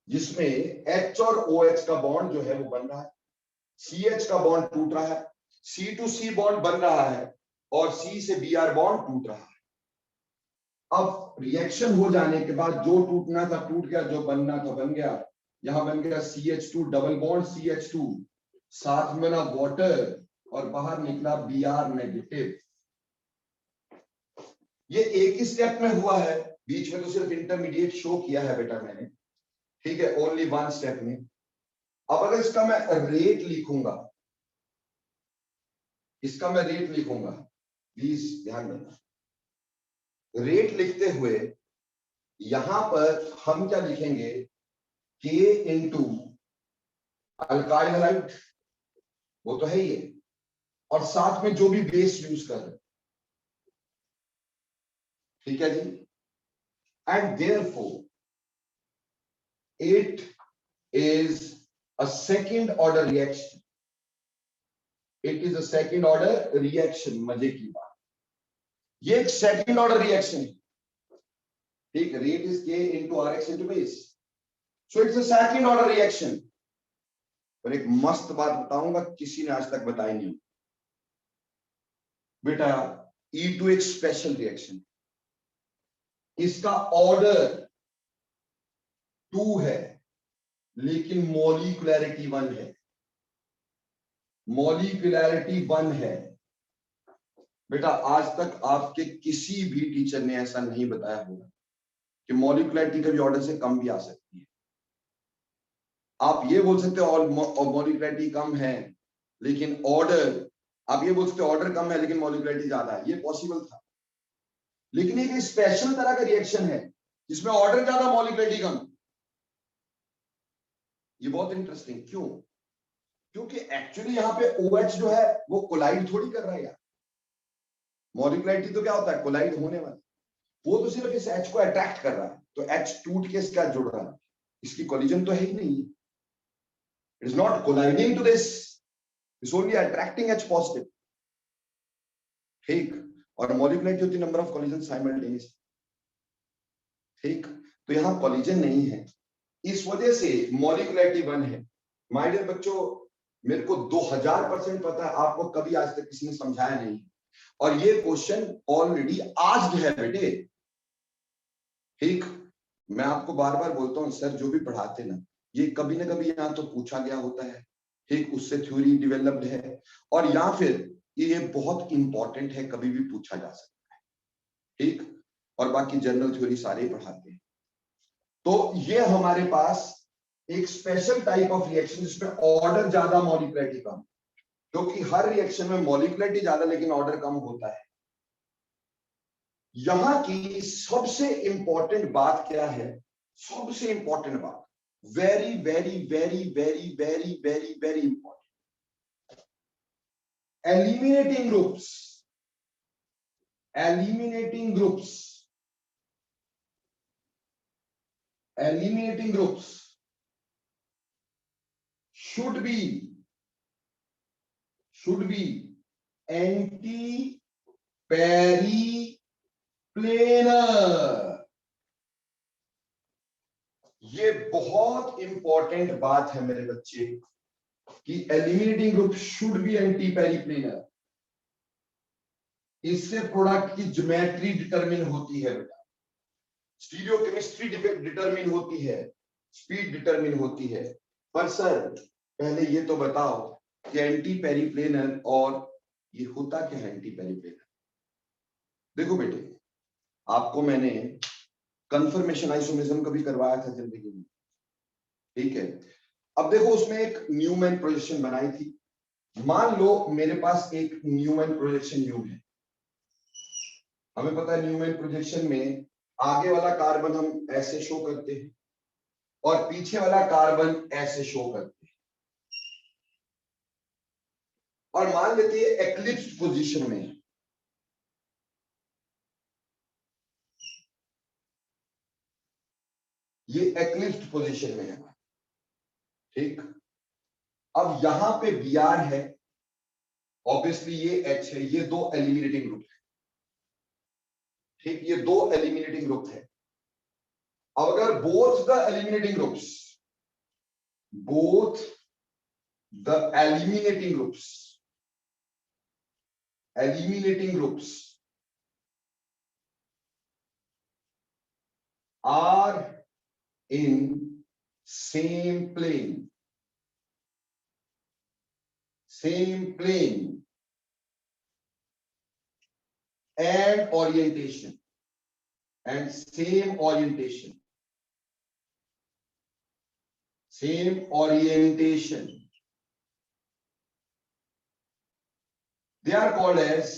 जिसमें H और OH का बॉन्ड जो है वो बन रहा है, CH का बॉन्ड टूट रहा है, C to C बॉन्ड बन रहा है, और C से Br बॉन्ड टूट रहा है। अब रिएक्शन हो जाने के बाद जो टूटना था टूट गया, जो बनना था बन गया। यहां बन गया CH2 डबल बॉन्ड CH2, साथ में ना वाटर, और बाहर निकला Br नेगेटिव। ये एक ही स्टेप में हुआ है, बीच में तो सिर्फ इंटरमीडिएट शो किया है बेटा मैंने, ठीक है, ओनली वन स्टेप में। अब अगर इसका मैं रेट लिखूंगा, इसका मैं रेट लिखूंगा, प्लीज ध्यान देना, रेट लिखते हुए यहां पर हम क्या लिखेंगे, K इंटू अल्काइल हैलाइड, वो तो है ही है, और साथ में जो भी बेस यूज कर रहे, ठीक है जी। And therefore it is a second order reaction, it is a second order reaction. मजे की बात, ये एक सेकंड ऑर्डर रिएक्शन है, ठीक, rate is K into RX into base, so it's a second order reaction. और एक मस्त बात बताऊंगा, किसी ने आज तक बताई नहीं बेटा, E2 एक स्पेशल रिएक्शन, इसका ऑर्डर 2 है, लेकिन मॉलिक्यूलैरिटी 1 है, मॉलिक्यूलैरिटी 1 है बेटा। आज तक आपके किसी भी टीचर ने ऐसा नहीं बताया होगा कि मॉलिक्यूलैरिटी कभी ऑर्डर से कम भी आ सकती है। आप ये बोल सकते हो मॉलिक्यूलैरिटी कम है लेकिन ऑर्डर, आप ये बोल सकते हो ऑर्डर कम है लेकिन मॉलिक्यूलैरिटी ज्यादा है, ये पॉसिबल था। लेकिन एक स्पेशल तरह का रिएक्शन है जिसमें ऑर्डर ज्यादा मॉलिक्युलरिटी कम। ये बहुत इंटरेस्टिंग, क्यों? क्योंकि एक्चुअली यहां पे OH जो है वो कोलाइड थोड़ी कर रहा है यार। मॉलिक्युलरिटी तो क्या होता है, कोलाइड होने वाला, वो तो सिर्फ इस H को अट्रैक्ट कर रहा है। तो H टूट के इसका जुड़ रहा है, इसकी कोलिजन तो है ही नहीं, it is not colliding to this, it's only attracting H positive. ठीक, और मॉलिक्युलरिटी होती है नंबर ऑफ कोलिजन साइमल्टेनियस। ठीक, तो यहां कोलिजन नहीं है, इस वजह से मॉलिक्युलरिटी 1 है। माय डियर बच्चों, मेरे को 2000% पता है आपको कभी आज तक किसी ने समझाया नहीं, और ये क्वेश्चन ऑलरेडी आस्क्ड है बेटे। ठीक, मैं आपको बार बार बोलता हूँ सर जो भी पढ़ाते ना, ये कभी ना कभी यहाँ तो पूछा गया होता है। ठीक, उससे थ्योरी डेवलप्ड है, और या फिर ये बहुत इंपॉर्टेंट है, कभी भी पूछा जा सकता है। ठीक, और बाकी जनरल थ्योरी सारे ही पढ़ाते हैं। तो ये हमारे पास एक स्पेशल टाइप ऑफ रिएक्शन जिसमें ऑर्डर ज्यादा मॉलिक्युलरिटी कम, क्योंकि हर रिएक्शन में मॉलिक्युलरिटी ज्यादा लेकिन ऑर्डर कम होता है। यहां की सबसे इंपॉर्टेंट बात क्या है? सबसे इंपॉर्टेंट बात, very very very very very very very important, eliminating groups, eliminating groups, eliminating groups should be anti-periplanar। ये बहुत इंपॉर्टेंट बात है मेरे बच्चे कि eliminating group should be anti periplanar. इससे प्रोडक्ट की ज्योमेट्री डिटरमिन होती है बेटा, स्टीरियोकेमिस्ट्री डिटरमिन होती है, स्पीड डिटरमिन होती है। पर सर पहले ये तो बताओ कि एंटी पेरिप्लेनर और ये होता क्या है एंटी पेरिप्लेनर? देखो बेटे, आपको मैंने कंफर्मेशन आइसोमेरिज्म कभी करवाया था जिंदगी में, ठीक है? अब देखो उसमें एक न्यूमैन प्रोजेक्शन बनाई थी। मान लो मेरे पास एक न्यूमैन प्रोजेक्शन यू है। हमें पता है न्यूमैन प्रोजेक्शन में आगे वाला कार्बन हम ऐसे शो करते हैं और पीछे वाला कार्बन ऐसे शो करते हैं, और मान लेते हैं एक्लिप्स्ड पोजीशन में, ये एक्लिप्स्ड पोजीशन में है। ठीक, अब यहां पे Br है, ऑब्वियसली ये H है, ये दो एलिमिनेटिंग ग्रुप है। ठीक, ये दो एलिमिनेटिंग ग्रुप है। अब अगर both the eliminating groups, both the eliminating groups are in same plane and orientation and same orientation, they are called as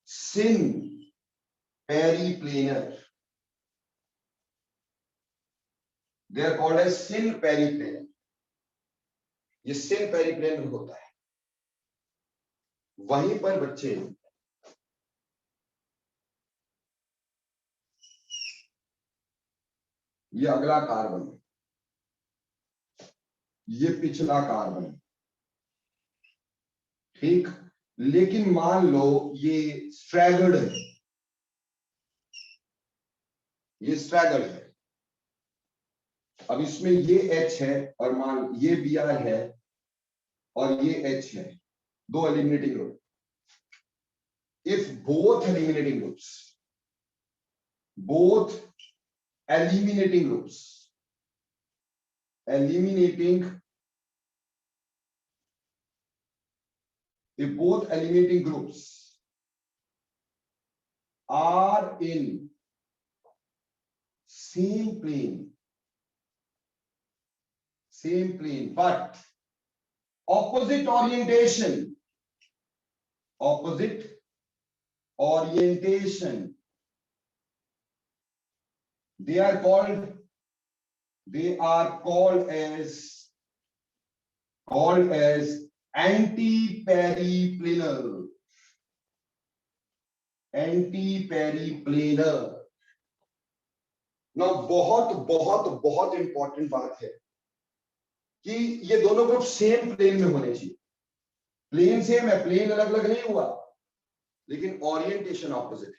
syn periplanar. They are called as syn periplanar. ये syn periplanar होता है। वहीं पर बच्चे ये अगला carbon, ये पिछला कार्बन, ठीक, लेकिन मान लो ये स्ट्रैगर्ड है, ये स्ट्रैगर्ड है। अब इसमें ये H है और मान ये Br है और ये H है, दो eliminating group. If both eliminating groups are in same plane but opposite orientation, opposite orientation, they are called as anti-periplanar. ना बहुत बहुत बहुत इंपॉर्टेंट बात है कि ये दोनों ग्रुप सेम प्लेन में होने चाहिए। प्लेन सेम है, प्लेन अलग अलग नहीं हुआ, लेकिन ओरिएंटेशन ऑपोजिट है,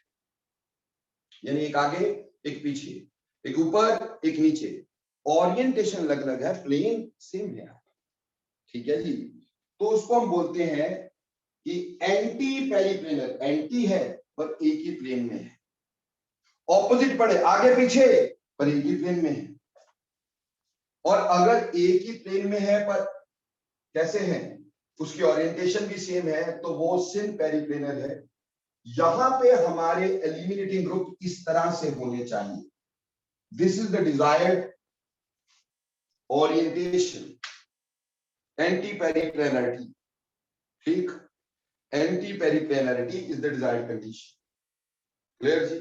यानी एक आगे एक पीछे, एक ऊपर एक नीचे, ओरिएंटेशन अलग अलग है, प्लेन सेम है। ठीक है जी, तो उसको हम बोलते हैं कि एंटी पेरीप्लेनर, एंटी है पर एक ही प्लेन में है, ऑपोजिट पड़े आगे पीछे पर एक ही प्लेन में है। और अगर एक ही प्लेन में है पर कैसे है, उसकी ओरिएंटेशन भी सेम है, तो वो सिन पेरीप्लेनर है। यहां पे हमारे एलिमिनेटिंग ग्रुप इस तरह से होने चाहिए। This is the desired orientation, anti periplanarity. ठीक, anti periplanarity is the desired condition. Clear जी,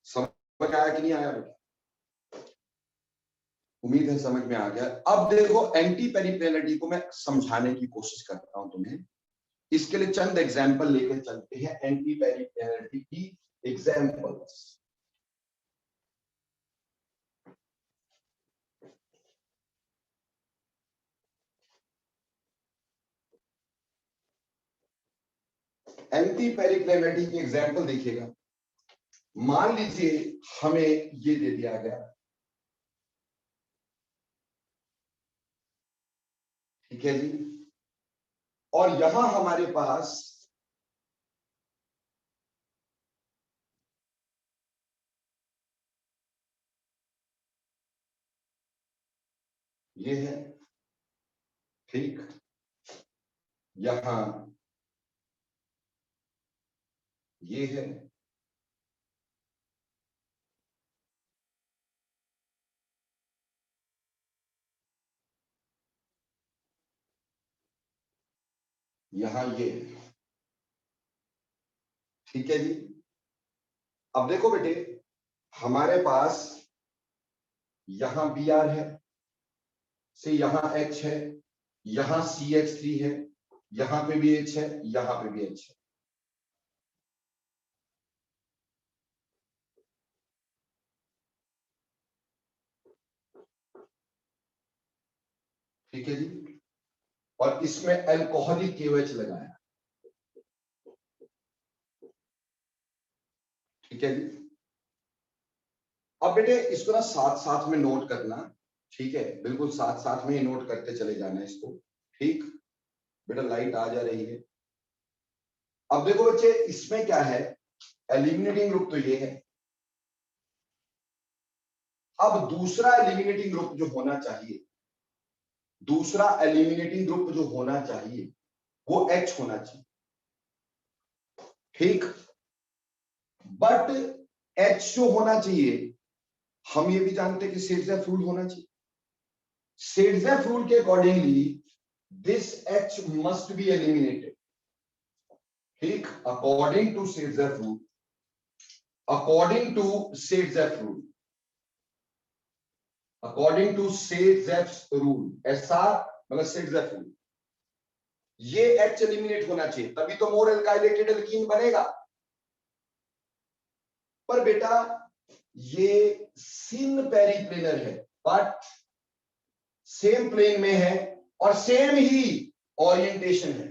समझ आया कि नहीं आया बेटा? उम्मीद है समझ में आ गया। अब देखो एंटी पेरीप्लेनरिटी को मैं समझाने की कोशिश करता हूं तुम्हें। इसके लिए चंद एग्जाम्पल लेकर चलते हैं, एंटी पेरीप्लेनरिटी की एग्जाम्पल्स। एंटी पेरीप्लेनरिटी की एग्जाम्पल देखिएगा। मान लीजिए हमें ये दे दिया गया, ठीक है जी, और यहां हमारे पास ये है, ठीक, यहां ये है, यहां ये है। ठीक है जी, अब देखो बेटे, हमारे पास यहां बी आर है, से यहां एच है, यहां CH3 है, यहां पे भी एच है, यहां पे भी एच है। ठीक है जी, और इसमें अल्कोहलिक KOH लगाया। ठीक है जी, अब बेटे इसको ना साथ साथ में नोट करना। ठीक है, बिल्कुल साथ साथ में ही नोट करते चले जाना इसको। ठीक बेटा, लाइट आ जा रही है। अब देखो बच्चे, इसमें क्या है, एलिमिनेटिंग ग्रुप तो ये है। अब दूसरा एलिमिनेटिंग ग्रुप जो होना चाहिए, दूसरा एलिमिनेटिंग ग्रुप जो होना चाहिए वो H होना चाहिए। ठीक, बट H जो होना चाहिए, हम ये भी जानते हैं कि सेड्जेफ रूल होना चाहिए। सेड्जेफ रूल के accordingly this H must be eliminated. ठीक, according to Saytzeff rule, according to Saytzeff rule, according to Saytzeff rule, ऐसा मतलब सेड्जेफ रूल, ये H एलिमिनेट होना चाहिए, तभी तो मोर एल्काइलेटेड एल्कीन बनेगा। पर बेटा ये सिन पेरीप्लेनर है, बट सेम प्लेन में है और सेम ही ओरिएंटेशन है।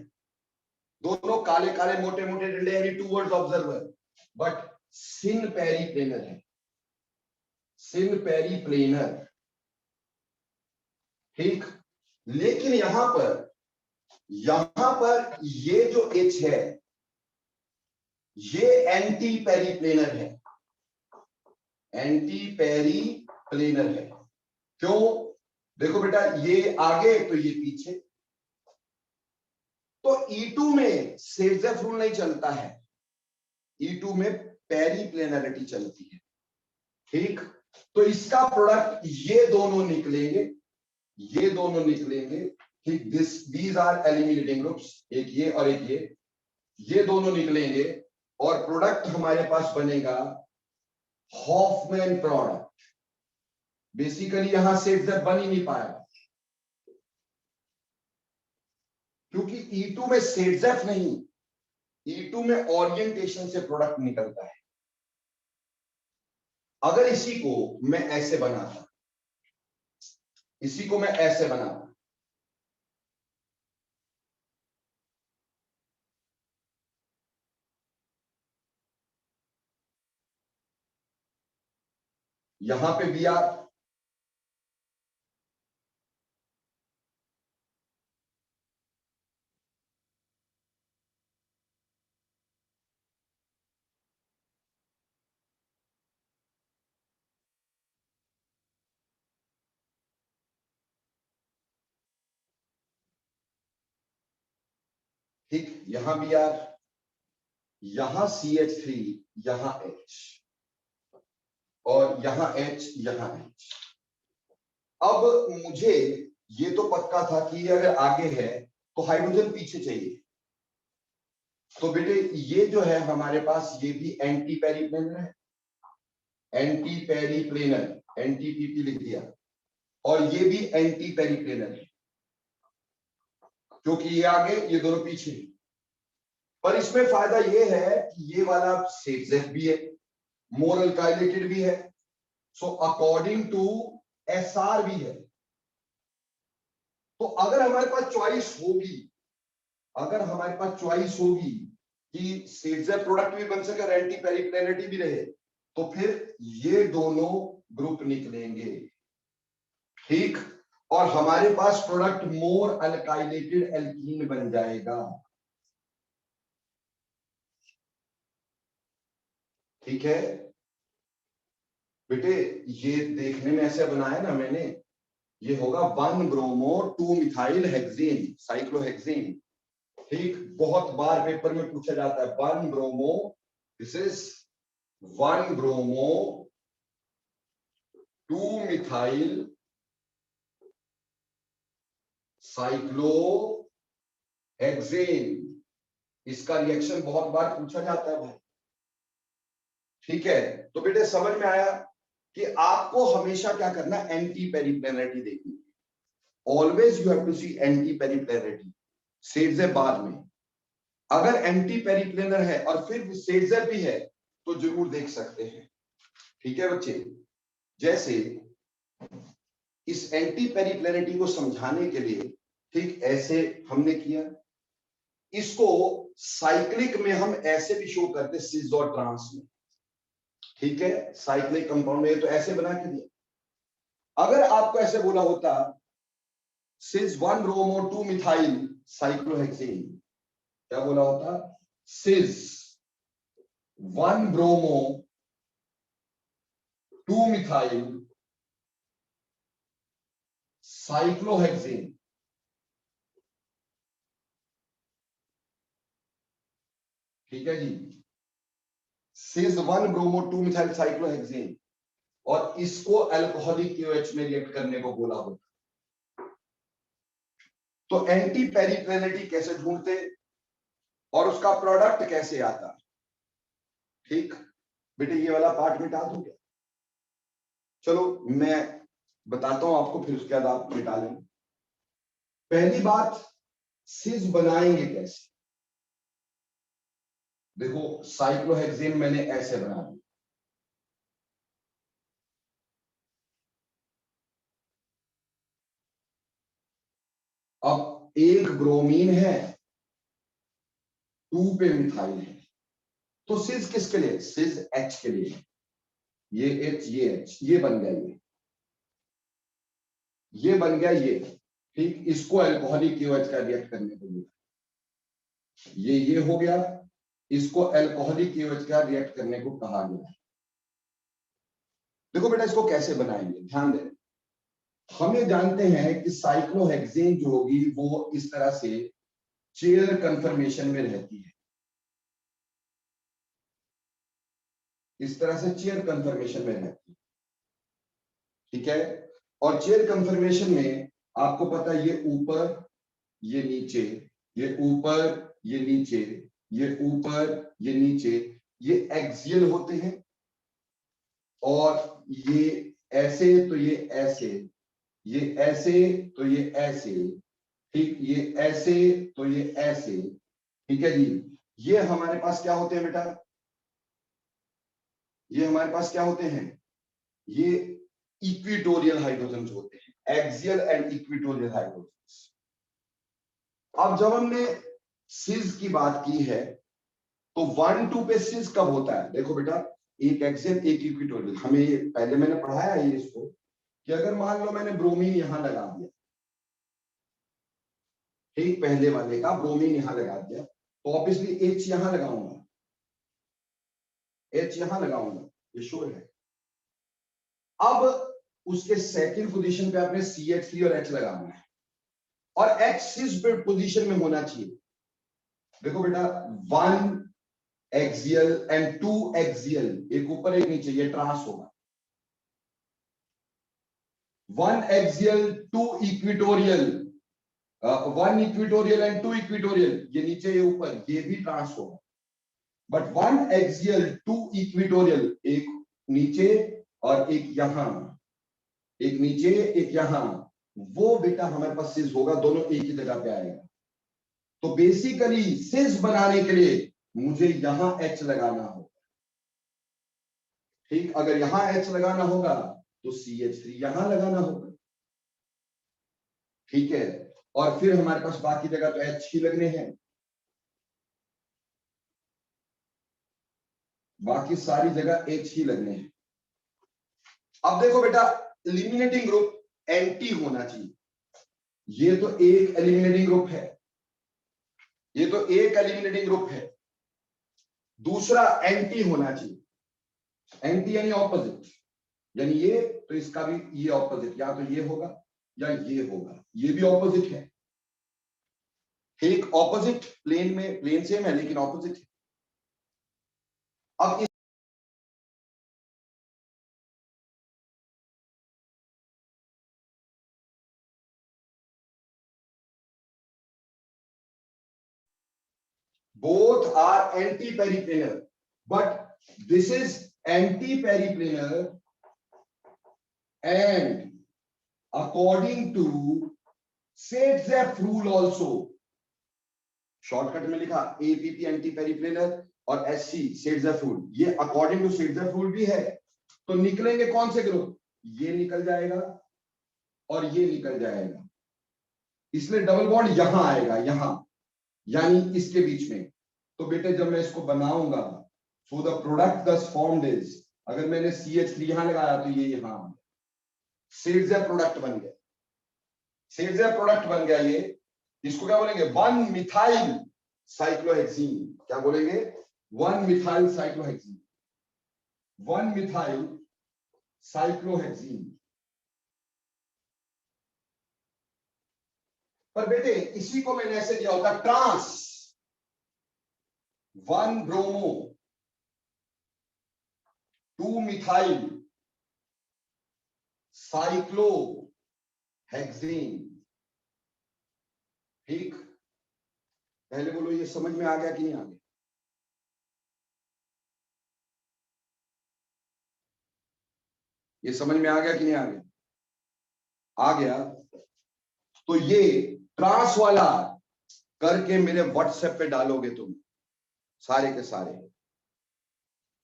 दोनों काले काले मोटे मोटे डंडे, यानी towards observer, but syn periplanar है, सिन पेरीप्लेनर। ठीक, लेकिन यहां पर ये जो H है ये एंटी पेरीप्लेनर है, एंटी पेरीप्लेनर है। क्यों? देखो बेटा, ये आगे तो ये पीछे, तो E2 में सेड्जेफ रूल नहीं चलता है, E2 में पेरीप्लेनरिटी चलती है। ठीक, तो इसका प्रोडक्ट ये दोनों निकलेंगे, ये दोनों निकलेंगे। ठीक, दीज आर एलिमिनेटिंग ग्रुप्स, एक ये और एक ये। ये दोनों निकलेंगे और प्रोडक्ट हमारे पास बनेगा हॉफमैन प्रोडक्ट। बेसिकली यहां से बन ही नहीं पाएगा क्योंकि E2 में सेटजेफ नहीं, E2 में ओरिएंटेशन से प्रोडक्ट निकलता है। अगर इसी को मैं ऐसे बनाता, इसी को मैं ऐसे बनाता, यहां पे भी आप ठीक, यहां भी यार, यहां CH3, यहां H और यहां H, यहां H। अब मुझे ये तो पक्का था कि अगर आगे है तो हाइड्रोजन पीछे चाहिए। तो बेटे ये जो है हमारे पास, ये भी एंटी पेरिप्लेनर है, एंटी पेरिप्लेनर, एनटीपीपी लिख दिया, और ये भी एंटी पेरिप्लेनर है क्योंकि ये आगे, ये दोनों पीछे। पर इसमें फायदा ये है कि ये वाला सेटजेफ भी है, मोर अल्काइलेटेड भी है, सो अकॉर्डिंग टू SR भी है। तो अगर हमारे पास चॉइस होगी, अगर हमारे पास चॉइस होगी कि सेटजेफ प्रोडक्ट भी बन सके और एंटी पेरिप्लेनरिटी भी रहे, तो फिर ये दोनों ग्रुप निकलेंगे। ठीक, और हमारे पास प्रोडक्ट मोर अल्काइलेटेड एल्कीन बन जाएगा। ठीक है बेटे, ये देखने में ऐसे बनाया ना मैंने, ये होगा 1 ब्रोमो 2 मिथाइल हेक्सेन, साइक्लोहेक्सेन। ठीक, बहुत बार पेपर में पूछा जाता है 1 bromo, this is 1 bromo 2 methyl cyclohexane. इसका रिएक्शन बहुत बार पूछा जाता है भाई। ठीक है, तो बेटे समझ में आया कि आपको हमेशा क्या करना, एंटी पेरिप्लेनरिटी देखनी। Always you have to see anti periplanarity. Saytzeff बाद में, अगर एंटी पेरिप्लेनर है और फिर सेटजेफ भी है तो जरूर देख सकते हैं। ठीक है बच्चे, जैसे इस एंटी पेरिप्लेनरिटी को समझाने के लिए, ठीक ऐसे हमने किया, इसको साइक्लिक में हम ऐसे भी शो करते सिस और ट्रांस में। ठीक है, साइक्लिक कंपाउंड में तो ऐसे बना के दिया। अगर आपको ऐसे बोला होता सिस 1 ब्रोमो 2 मिथाइल साइक्लोहेक्सेन, क्या बोला होता, सिस 1 ब्रोमो 2 मिथाइल साइक्लोहेक्सेन। ठीक है जी, सिस 1 ब्रोमो 2 मिथाइल साइक्लोहेक्सेन, और इसको अल्कोहलिक KOH में रिएक्ट करने को बोला होता। तो एंटी पेरिप्लेनरिटी कैसे ढूंढते और उसका प्रोडक्ट कैसे आता। ठीक बेटे, ये वाला पार्ट मिटा दूं क्या? चलो मैं बताता हूं आपको, फिर उसके बाद आप मिटा लेंगे। पहली बात, सिस बनाएंगे कैसे। देखो साइक्लोहेक्सेन मैंने ऐसे बना दिया, अब एक ब्रोमीन है, 2 पे मिथाइल है, तो सिस किसके लिए, सिस H के लिए। ये H, ये H, ये बन गया, ये बन गया ये। ठीक, इसको अल्कोहलिक KOH का रिएक्ट करने को मिला, ये हो गया, इसको अल्कोहलिक KOH का रिएक्ट करने को कहा गया। देखो बेटा इसको कैसे बनाएंगे, ध्यान दें। हम ये जानते हैं कि साइक्लोहेक्सेन जो होगी वो इस तरह से चेयर कन्फर्मेशन में रहती है, इस तरह से चेयर कन्फर्मेशन में रहती है। ठीक है, और चेयर कन्फर्मेशन में आपको पता है ये ऊपर, ये नीचे, ये ऊपर, ये नीचे, ये ऊपर, ये नीचे, ये एक्सियल होते हैं, और ये ऐसे तो ये ऐसे, ये ऐसे तो ये ऐसे, ठीक, ये ऐसे तो ये ऐसे, ठीक है जी। ये हमारे पास क्या होते हैं बेटा, ये हमारे पास क्या होते हैं, ये इक्विटोरियल हाइड्रोजन होते हैं, एक्सियल एंड इक्विटोरियल हाइड्रोजन। अब जब हमने सिस की बात की है तो 1-2 पे सिस कब होता है, देखो बेटा, एक एक्सियल एक इक्विटोरियल, हमें ये पहले मैंने पढ़ाया है ये इसको, कि अगर मान लो मैंने ब्रोमीन यहां लगा दिया, ठीक, पहले वाले का ब्रोमीन यहां लगा दिया, तो ऑब्वियसली एच यहां लगाऊंगा, एच यहां लगाऊंगा, ये श्योर है। अब उसके सेकंड पोजीशन पे आपने CH3 और H लगाना है, और H सिस पोजीशन में होना चाहिए। देखो बेटा, 1 एक्सियल एंड 2 एक्सियल, एक ऊपर एक नीचे, ये ट्रांस होगा। 1 axial 2 equatorial, 1 equatorial and 2 equatorial, ये नीचे ये ऊपर, ये भी ट्रांस होगा। बट 1 एक्सियल 2 इक्विटोरियल, एक नीचे और एक यहां, एक नीचे एक यहां, वो बेटा हमारे पास सिस होगा, दोनों एक ही जगह पे आएगा। तो बेसिकली सिस बनाने के लिए मुझे यहां H लगाना होगा, ठीक, अगर यहां H लगाना होगा तो CH3 यहां लगाना होगा, ठीक है, और फिर हमारे पास बाकी जगह तो H ही लगने हैं, बाकी सारी जगह H ही लगने हैं। अब देखो बेटा, एलिमिनेटिंग ग्रुप एंटी होना चाहिए, ये तो एक एलिमिनेटिंग ग्रुप है, ये तो एक एलिमिनेटिंग ग्रुप है, दूसरा एंटी होना चाहिए, एंटी यानी ऑपोजिट, यानी ये तो इसका भी ये ऑपोजिट, या तो ये होगा या ये होगा, ये भी ऑपोजिट है, ठीक, ऑपोजिट प्लेन में, प्लेन सेम है लेकिन ऑपोजिट है। अब इस both are anti-periplanar, but this is anti-periplanar and according to Setzef rule also, shortcut में लिखा APP anti-periplanar और SC Setzef rule, ये अकॉर्डिंग टू Setzef rule भी है। तो निकलेंगे कौन से ग्रुप, ये निकल जाएगा और ये निकल जाएगा, इसलिए डबल बॉन्ड यहां आएगा, यहां, यानी इसके बीच में। तो बेटे जब मैं इसको बनाऊंगा, सो द प्रोडक्ट दस फॉर्म्ड इज, अगर मैंने CH3 यहां लगाया तो ये यहां, Setzef प्रोडक्ट बन गया, Setzef प्रोडक्ट बन गया ये, इसको क्या बोलेंगे, 1 मिथाइल साइक्लोहेक्सीन, क्या बोलेंगे, 1 मिथाइल साइक्लोहेक्सीन, 1 मिथाइल साइक्लोहेक्सीन। पर बेटे इसी को मैंने ऐसे दिया होता, ट्रांस 1 ब्रोमो 2 मिथाइल साइक्लोहेक्सीन, ठीक, पहले बोलो ये समझ में आ गया कि नहीं आ गया, ये समझ में आ गया कि नहीं आ गया, आ गया। तो ये ट्रांस वाला करके मेरे व्हाट्सएप पे डालोगे तुम सारे के सारे,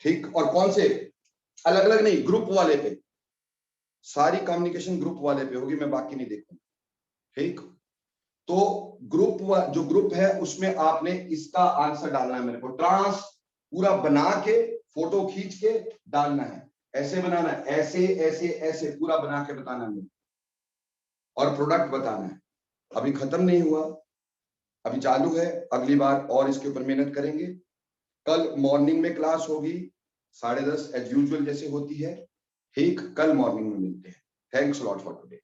ठीक, और कौन से, अलग अलग नहीं, ग्रुप वाले पे, सारी कम्युनिकेशन ग्रुप वाले पे होगी, मैं बाकी नहीं देखूंगा, ठीक। तो ग्रुप जो ग्रुप है उसमें आपने इसका आंसर डालना है मेरे को, ट्रांस पूरा बना के फोटो खींच के डालना है, ऐसे बनाना है, ऐसे ऐसे ऐसे पूरा बना के बताना है, और प्रोडक्ट बताना है। अभी खत्म नहीं हुआ, अभी चालू है, अगली बार और इसके ऊपर मेहनत करेंगे। कल मॉर्निंग में क्लास होगी 10:30 एज यूजुअल जैसे होती है, ठीक, कल मॉर्निंग में मिलते हैं। Thanks lot for today.